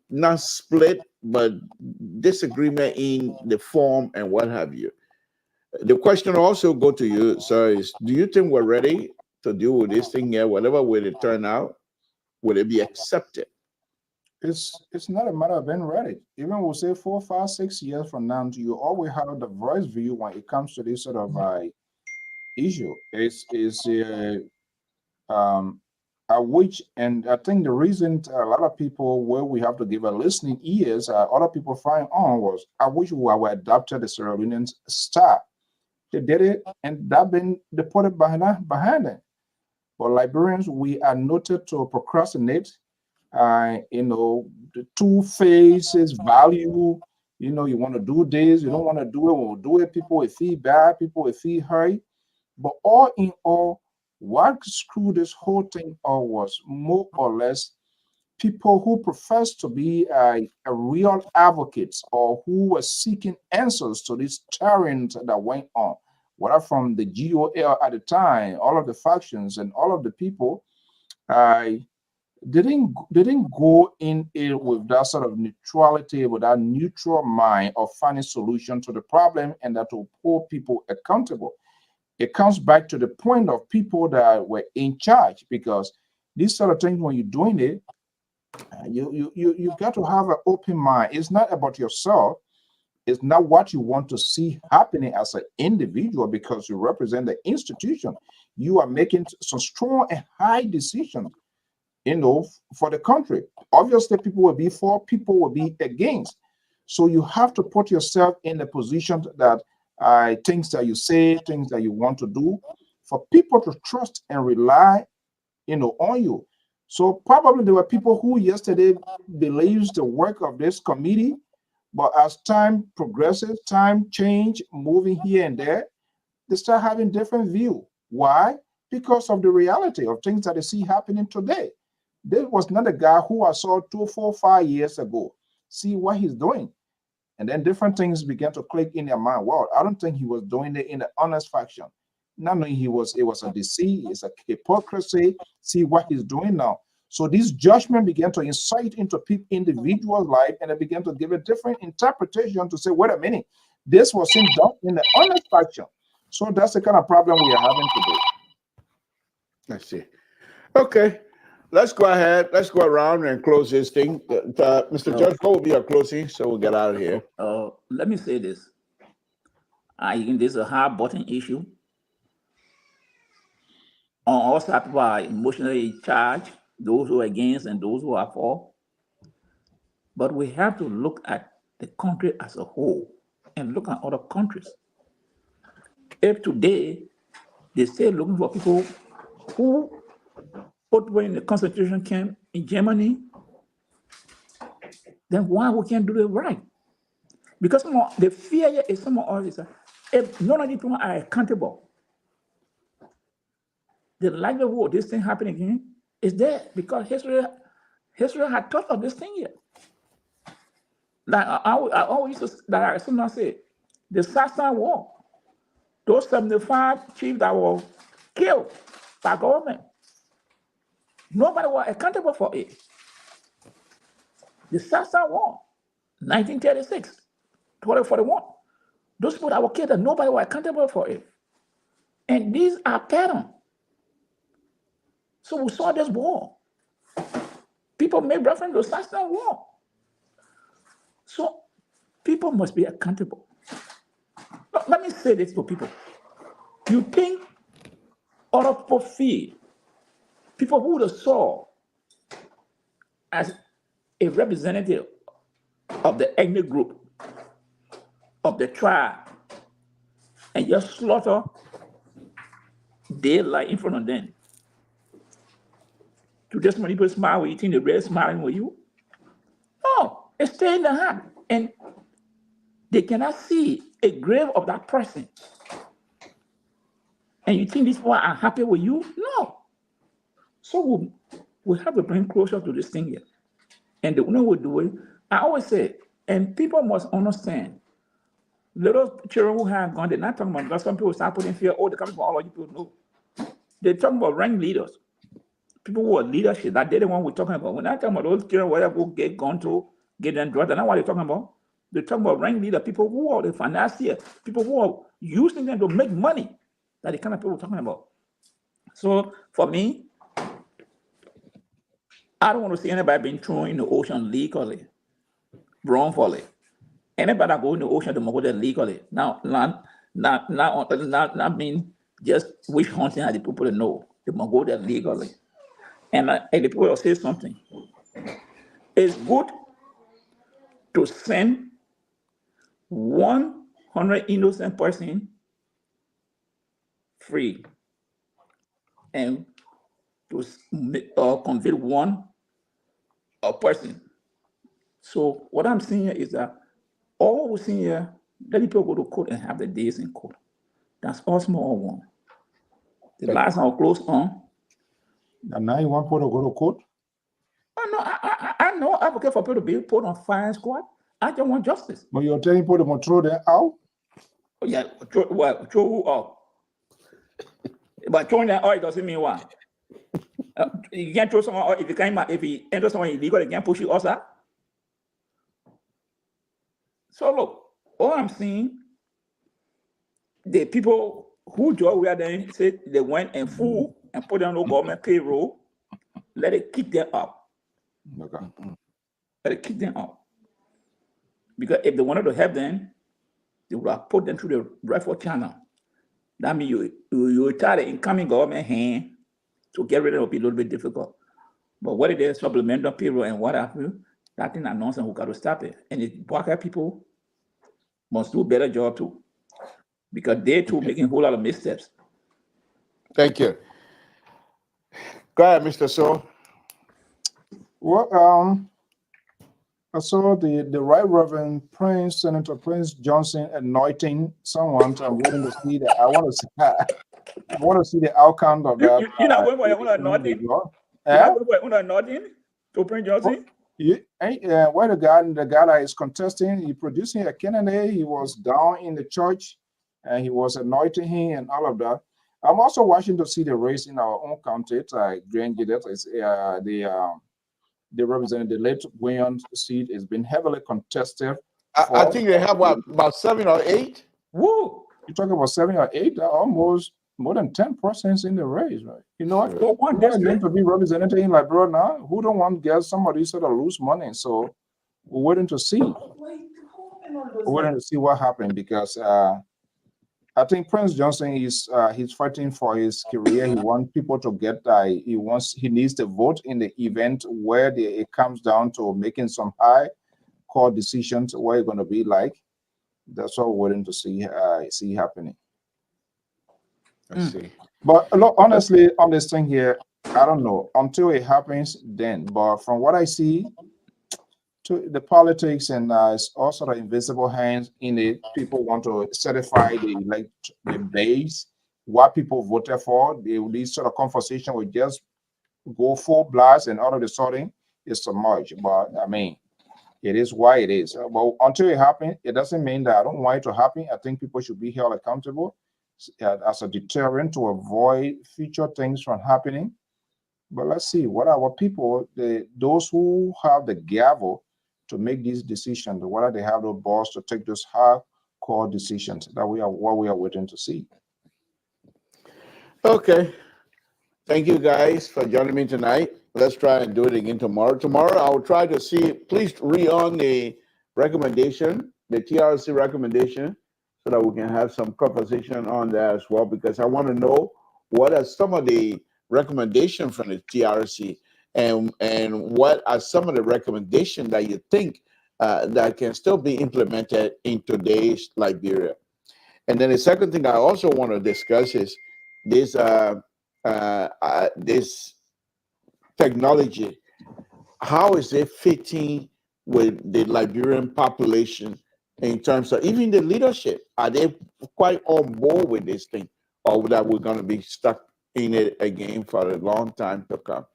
not split, but disagreement in the form and what have you. The question also go to you, sir, is do you think we're ready to deal with this thing here, whatever way it turn out? Will it be accepted? It's not a matter of being ready. Even we'll say 4, 5, 6 years from now, you always have the voice view when it comes to this sort of issue. Which, and I think the reason a lot of people where we have to give a listening ears, other people find on was, I wish we were adopted the Sierra Leonean style. they did it, and that been deported behind it. But Liberians, we are noted to procrastinate. The two faces value. You want to do this, you don't want to do it. We'll do it. People will feel bad. People will feel hurt. But all in all, what screwed this whole thing up was more or less people who profess to be a real advocates or who were seeking answers to this tyranny that went on, whether from the GOL at the time, all of the factions and all of the people, didn't go in it with that sort of neutrality, with that neutral mind of finding solution to the problem and that will hold people accountable. It comes back to the point of people that were in charge, because these sort of things, when you're doing it, you got to have an open mind. It's not about yourself. It's not what you want to see happening as an individual, because you represent the institution. You are making some strong and high decisions, for the country. Obviously, people will be for, people will be against. So you have to put yourself in a position that things that you say, things that you want to do, for people to trust and rely, on you. So probably there were people who yesterday believes the work of this committee, but as time progresses, time change, moving here and there, they start having different view. Why? Because of the reality of things that they see happening today. This was not a guy who I saw 2, 4, 5 years ago. See what he's doing. And then different things began to click in their mind. Well, I don't think he was doing it in an honest fashion. Not knowing it was a deceit, it's a hypocrisy. See what he's doing now. So this judgment began to incite into individuals' life, and it began to give a different interpretation to say, wait a minute, this was done in an honest fashion. So that's the kind of problem we are having today. I see. Okay. Let's go ahead. Let's go around and close this thing. Mr. Judge, what will be our closing so we'll get out of here? Let me say this. I think this is a hard button issue. On all sides, people are emotionally charged, those who are against and those who are for. But we have to look at the country as a whole and look at other countries. If today they say looking for people who put in the concentration camp in Germany, then why we can't do it right? Because the fear is some of us, if none of these people are accountable, the likelihood of this thing happening again is there, because history had taught of this thing here. Like I always used to, like I sometimes say, the Samson War, those 75 chiefs that were killed by government, nobody was accountable for it. The Samson War, 1936, 1241, those people that were killed, nobody was accountable for it. And these are patterns. So we saw this war. People made reference to the Samson War. So people must be accountable. Let me say this to people. You think other people feel, people who they saw as a representative of the ethnic group, of the tribe, and just slaughter daylight in front of them. To just when people smile, you think the red smiling with you? No, it stays in the heart. And they cannot see a grave of that person. And you think these people are happy with you? No. So we have to bring closer to this thing here. And the only way we do it, I always say, and people must understand, little children who have gone, they're not talking about, because some people start putting fear, oh, they're coming from all of you people. No. They're talking about rank leaders. People who are leadership, that they're the one we're talking about. We're not talking about those children, whatever, who get gone to, get them drugged. That's not what they're talking about. They're talking about rank leaders, people who are the financiers, people who are using them to make money. That's the kind of people we're talking about. So for me, I don't want to see anybody being thrown in the ocean legally, wrongfully. Anybody that go in the ocean, they must go there legally. Now, not mean just witch hunting as the people that know. They must go there legally. And the people will say something. It's good to send 100 innocent person free and to convict one person. So what I'm seeing here is that all we're seeing here, let people go to court and have the days in court. That's all small one. The last one close on. And now you want people to go to court? I know advocate for people to be put on firing squad. I just want justice. But you're telling people to throw them out? Oh, yeah, throw who out? But throwing them out, it doesn't mean what? You can't throw someone out if he enters someone illegal, they can't push you outside. So look, all I'm seeing, the people who joined where they said they went and fool and put them on the government payroll, let it kick them out. Okay. Let it kick them out. Because if they wanted to help them, they would have put them through the rightful channel. That means you tie the incoming government hand to get rid of it will be a little bit difficult. But what it is, supplemental payroll and what have you, that thing is nonsense. We got to stop it. And the black people must do a better job too, because they too making a whole lot of missteps. Thank you. Go ahead, Mr. So. Well, I saw the Right Reverend Senator Prince Johnson anointing someone. So I'm waiting to see that. I want to see the outcome of that. You're not waiting for your own anointing? You're not waiting for your own anointing to Prince Johnson? Where the guy that is contesting, he producing a candidate, he was down in the church and he was anointing him and all of that. I'm also watching to see the race in our own county. They represent the late Williams seat has been heavily contested. I think they have about 7 or 8. Whoa! You're talking about 7 or 8? Almost more than 10% in the race, right? You know what? Who want to be represented in Liberia now? Who don't want to get somebody sort of lose money? So we're waiting to see. We're waiting to see what happened because I think Prince Johnson is he's fighting for his career. He wants people to get he needs to vote in the event where it comes down to making some high court decisions where it's going to be like. That's what we're waiting to see happening. I see. But look, honestly, on this thing here, I don't know until it happens then. But from what I see, to the politics and it's also the invisible hands in it. People want to certify the base, what people voted for. This sort of conversation will just go full blast, and all of a sudden it's submerged. But I mean, it is why it is. But until it happens, it doesn't mean that I don't want it to happen. I think people should be held accountable as a deterrent to avoid future things from happening. But let's see what our people, those who have the gavel to make these decisions, whether they have the balls to take those hardcore decisions. That what we are waiting to see. Okay. Thank you guys for joining me tonight. Let's try and do it again tomorrow. Tomorrow I'll try to see, please read on the recommendation, the TRC recommendation, so that we can have some conversation on that as well, because I want to know what are some of the recommendations from the TRC and what are some of the recommendations that you think that can still be implemented in today's Liberia. And then the second thing I also want to discuss is this this technology. How is it fitting with the Liberian population in terms of even the leadership? Are they quite on board with this thing, or that we're going to be stuck in it again for a long time to come?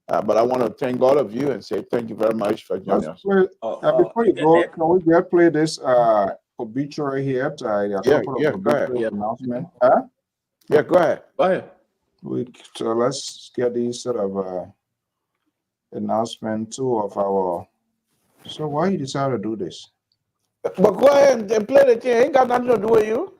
But I want to thank all of you and say thank you very much for joining us. Before you go, can we just play this obituary here? Go ahead. Announcement. Yeah, go ahead. Go ahead. So let's get these sort of announcement too of our. So why you decided to do this? But go ahead and play the thing. Ain't got nothing to do with you.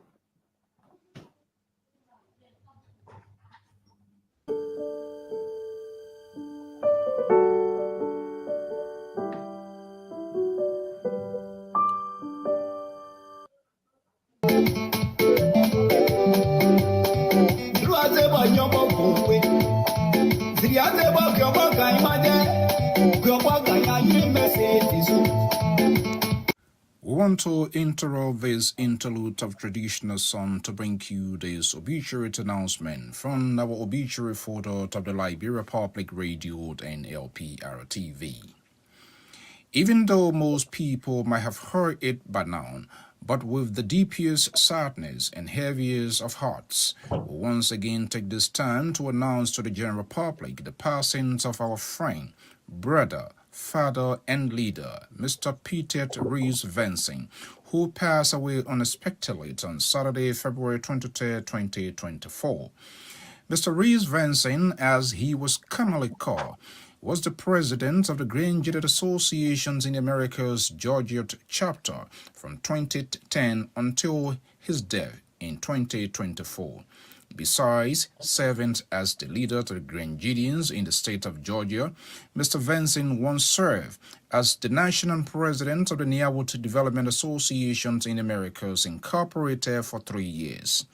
want to interrupt this interlude of traditional song to bring you this obituary announcement from our obituary photo of the Liberia Public Radio and LPR-TV. Even though most people might have heard it by now, but with the deepest sadness and heaviest of hearts, we once again take this time to announce to the general public the passing of our friend, brother, father, and leader, Mr. Peter Rees Vincent, who passed away unexpectedly on Saturday, February 23, 2024. Mr. Rees Vincent, as he was commonly called, was the president of the Graduate Associations in America's Georgia chapter from 2010 until his death in 2024. Besides serving as the leader to the Grenadians in the state of Georgia, Mr. Vincent once served as the national president of the Nearwood Development Associations in Americas Incorporated for 3 years.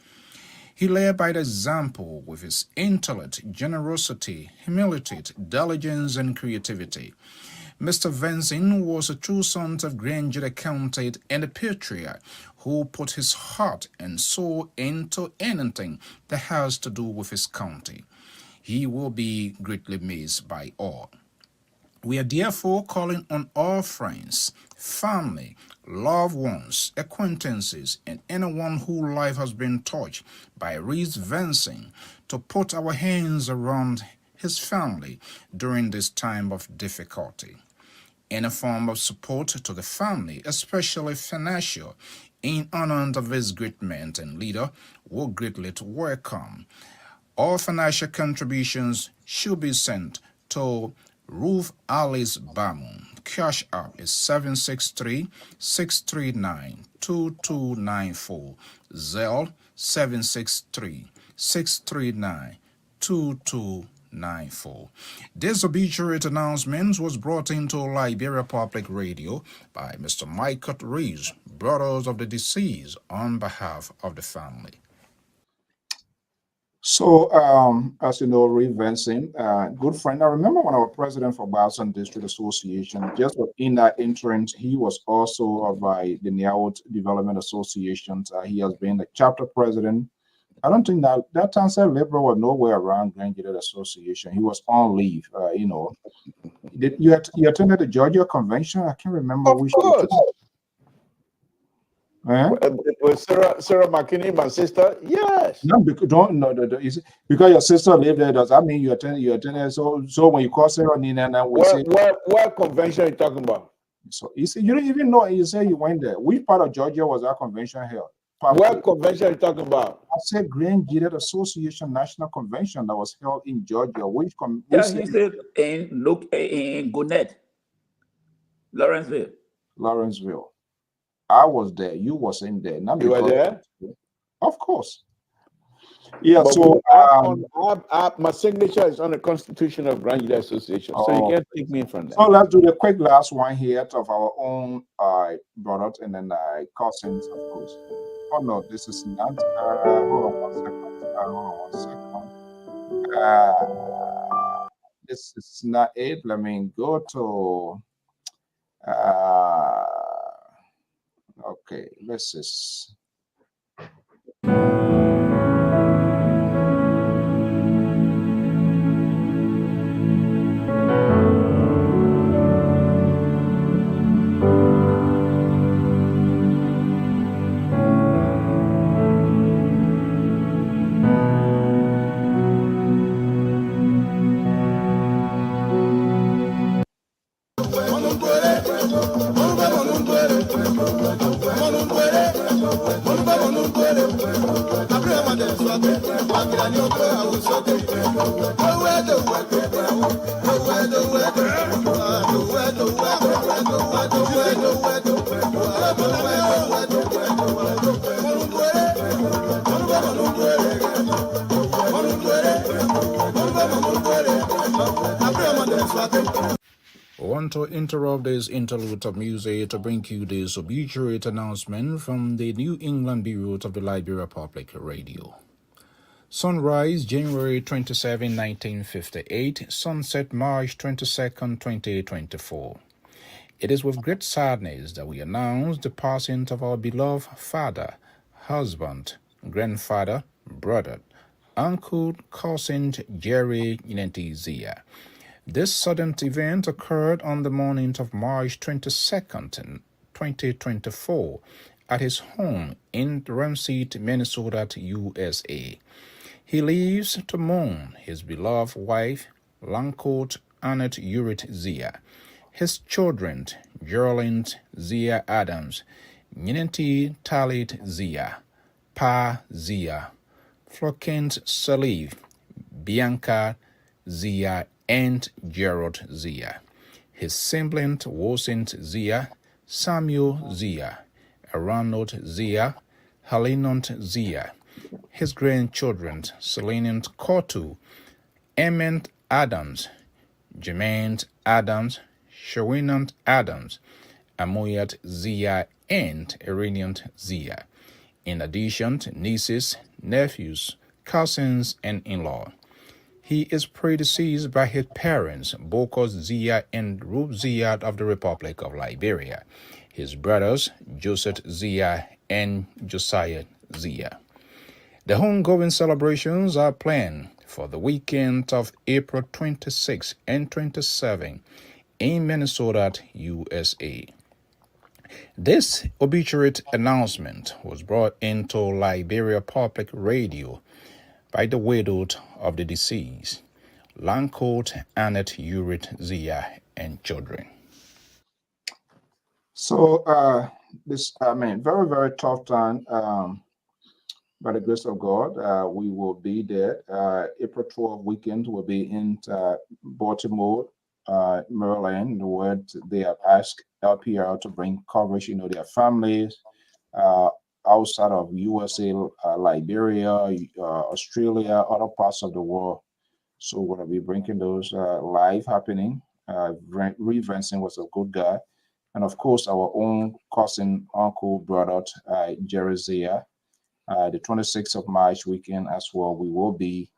He led by the example with his intellect, generosity, humility, diligence, and creativity. Mr. Vincent was a true son of Granger County and a patriot who put his heart and soul into anything that has to do with his county. He will be greatly missed by all. We are therefore calling on all friends, family, loved ones, acquaintances, and anyone whose life has been touched by Rees Vincent to put our hands around his family during this time of difficulty. Any form of support to the family, especially financial, in honor of his great man and leader, will greatly welcome. All financial contributions should be sent to Ruth Alice Bamu. Cash app is 763-639-2294. Zelle 763-639-2294. This obituary announcement was brought into Liberia Public Radio by Mr. Michael Rees, brothers of the deceased, on behalf of the family. So, as you know, Rees Vincent, good friend. I remember when I was president for Boston District Association, just in that interim, he was also of the Nearwood Development Association. He has been the chapter president. I don't think that time said Liberia was nowhere around Graduate Association. He was on leave, you know. Did you attended the Georgia convention? I can't remember which. Of course. With Sarah McKinney, my sister, yes. No, because because your sister lived there. Does that mean you attended? So when you call Sarah Nina, now we say what convention are you talking about? So you see, you don't even know. You say you went there. Which part of Georgia was that convention held? What convention are you talking about? I said Graduate Association National Convention that was held in Georgia. Which he said in Gwinnett, Lawrenceville. I was there. You wasn't there. You were there? Of course. Yeah. But so my signature is on the Constitution of Graduate Association, so you can't take me from that. So let's do the quick last one here of our own brothers and then cousins, of course. Oh no, this is not. Hold on 1 second. This is not it. Let me go to. Okay, let's just. I want to interrupt this interlude of music to bring you this obituary announcement from the New England Bureau of the Liberia Public Radio. Sunrise, January 27, 1958. Sunset, March 22, 2024. It is with great sadness that we announce the passing of our beloved father, husband, grandfather, brother, uncle, cousin Jerry Zia. This sudden event occurred on the morning of March 22nd, 2024, at his home in Ramsey, Minnesota, USA. He leaves to mourn his beloved wife, Lancourt Annette Urit Zia, his children, Geraldine Zia Adams, Ninety Talit Zia, Pa Zia, Florence Salive, Bianca Zia, and Gerald Zia, his sibling Wosint Zia, Samuel Zia, Arnold Zia, Helenont Zia, his grandchildren Selenant Kotu, Emmett Adams, Jermaine Adams, Shawinant Adams, Amoyat Zia, and Iranian Zia, in addition to nieces, nephews, cousins, and in-law. He is predeceased by his parents, Bokos Zia and Rube Zia of the Republic of Liberia, his brothers, Joseph Zia and Josiah Zia. The homegoing celebrations are planned for the weekend of April 26 and 27 in Minnesota, USA. This obituary announcement was brought into Liberia Public Radio by the widow of the deceased, Lancourt Annette Urit Zia, and children. So very, very tough time. By the grace of God, we will be there. April 12 weekend will be in Baltimore, Maryland, where they have asked LPR to bring coverage, their families outside of USA, Liberia, Australia, other parts of the world. So we're going to be bringing those live happening. Reeve Vincent was a good guy. And of course, our own cousin, uncle, brother, Jerry Zia. The 26th of March weekend as well, we will be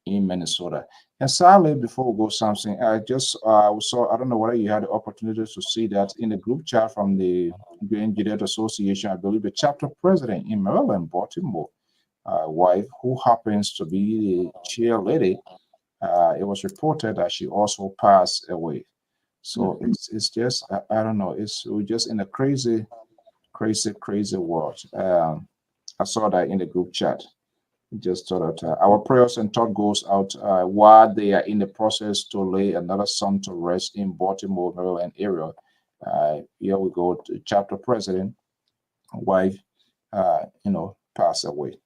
in Minnesota. And sadly, before we go, Samson, I just saw, I don't know whether you had the opportunity to see that in the group chat from the Green Cadet Association, I believe the chapter president in Maryland, Baltimore, wife, who happens to be the chair lady, it was reported that she also passed away. So it's just, I don't know, we're just in a crazy world. I saw that in the group chat. Just thought that our prayers and thought goes out while they are in the process to lay another son to rest in Baltimore, Maryland area. Here we go, to chapter president, wife, passed away.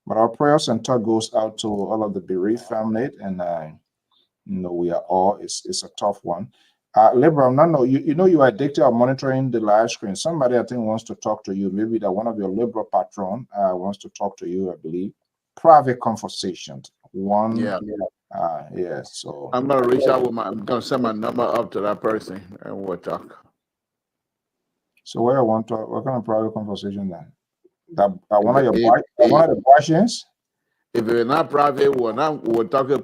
But our prayers and thought goes out to all of the bereaved family, and we are all. It's a tough one. Liberal, you are addicted of monitoring the live screen. Somebody I think wants to talk to you. Maybe that one of your liberal patron wants to talk to you, I believe. Private conversations. So I'm gonna reach out I'm gonna send my number up to that person and we'll talk. So what kind of private conversation then? That one of the questions? If it's not private, we'll talk to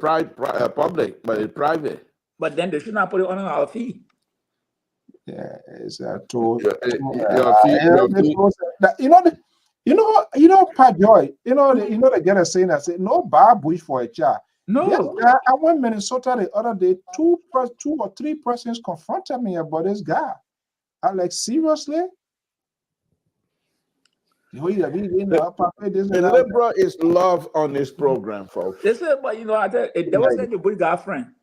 public, but it's private. But then they should not put it on our feed. Yeah, is that too? Pat Joy. They get a saying that say no bad bush for a child. No, I went to Minnesota the other day. Two or three persons confronted me about this guy. I'm like, seriously? The liberal is love on this program, folks. they said, but I tell you, there was a good girlfriend.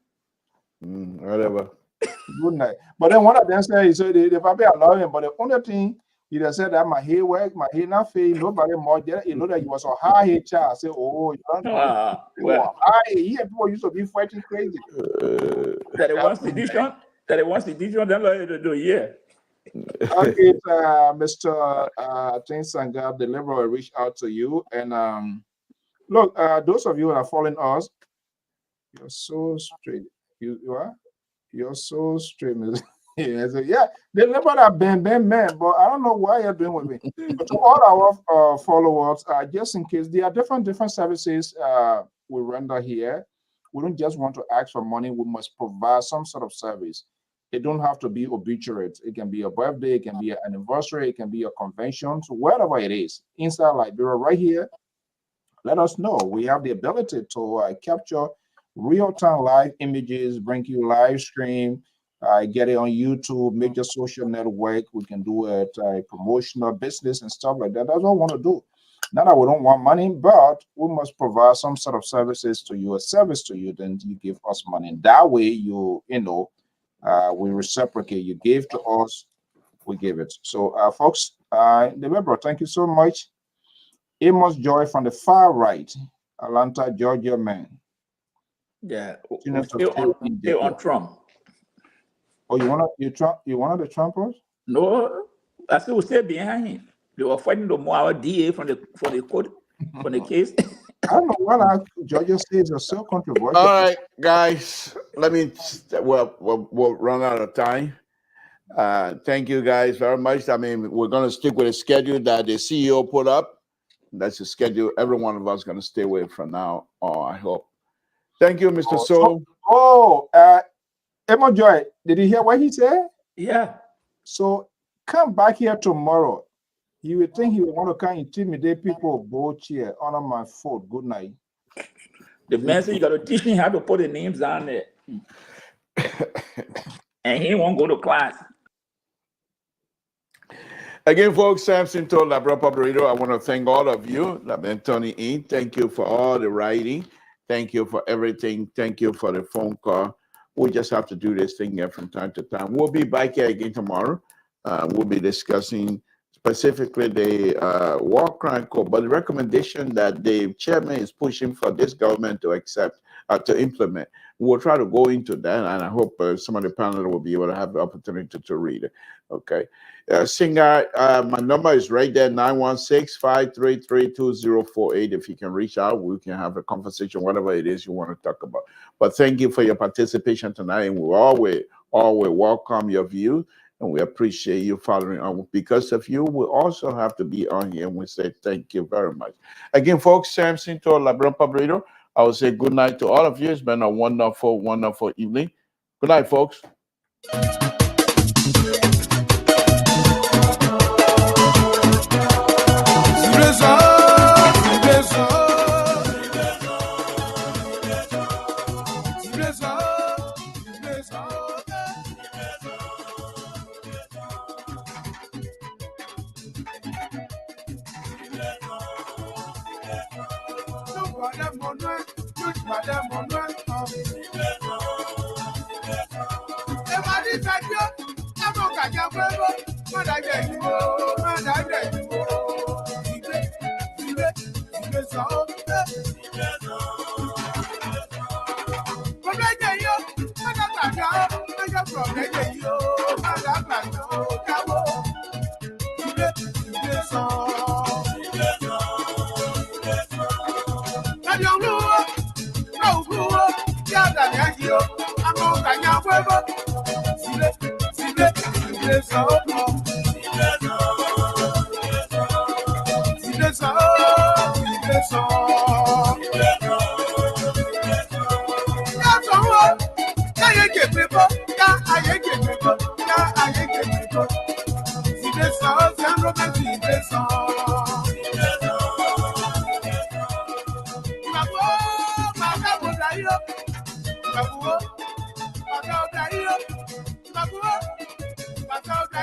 Whatever. Good night. But then one of them said, they probably allow him, but the only thing he just said that my hair work, my hair not fade, nobody more there. That he was a high hair child. I said, oh, you don't know. People used to be fighting crazy. That it wants sedition, then to do, yeah. Okay, Mr. Tinsanga, the liberal will reach out to you. And look, those of you who are following us, you're so straight. You're so straight. Yeah, the liberal are bam, man, but I don't know why you're doing with me. But to all our followers, just in case, there are different services we render here. We don't just want to ask for money. We must provide some sort of service. It don't have to be obituaries. It can be a birthday, it can be an anniversary, it can be a convention, so wherever it is, inside Liberia, right here, let us know. We have the ability to capture real-time live images, bring you live stream, get it on YouTube, major social network. We can do it, promotional business and stuff like that. That's what we want to do. Not that we don't want money, but we must provide some sort of services to you, a service to you, then you give us money. And that way, we reciprocate. You give to us, we give it. So, folks, Liberia, thank you so much. Amos Joy from the far right, Atlanta, Georgia, man. Yeah, Still on Trump. Oh, you wanted the Trumpers? No, I still stay behind him. They were fighting the more DA from the case. I don't know what Georgia says are so controversial. All right, guys, we'll run out of time. Thank you guys very much. I mean, we're going to stick with a schedule that the CEO put up. That's the schedule every one of us is going to stay with from now on, I hope. Thank you, Mr. Soul. Emma Joy, did you hear what he said? Yeah. So come back here tomorrow. You would think he would want to come intimidate people both here. Honor my fault. Good night. The man said you got to teach him how to put the names down there. And he won't go to class. Again, folks, Samson told Liberia Public Radio, I want to thank all of you. Tony E, thank you for all the writing. Thank you for everything. Thank you for the phone call. We just have to do this thing here from time to time. We'll be back here again tomorrow. We'll be discussing specifically the war crime code, but the recommendation that the chairman is pushing for this government to accept, to implement. We'll try to go into that, and I hope some of the panel will be able to have the opportunity to read it. Okay. Singer, my number is right there, 916-533-2048. If you can reach out, we can have a conversation, whatever it is you want to talk about. But thank you for your participation tonight, and we always welcome your view, and we appreciate you following on. Because of you, we also have to be on here, and we say thank you very much. Again, folks, Samson to Liberia Public Radio. I will say good night to all of you. It's been a wonderful, wonderful evening. Good night, folks.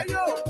Yo.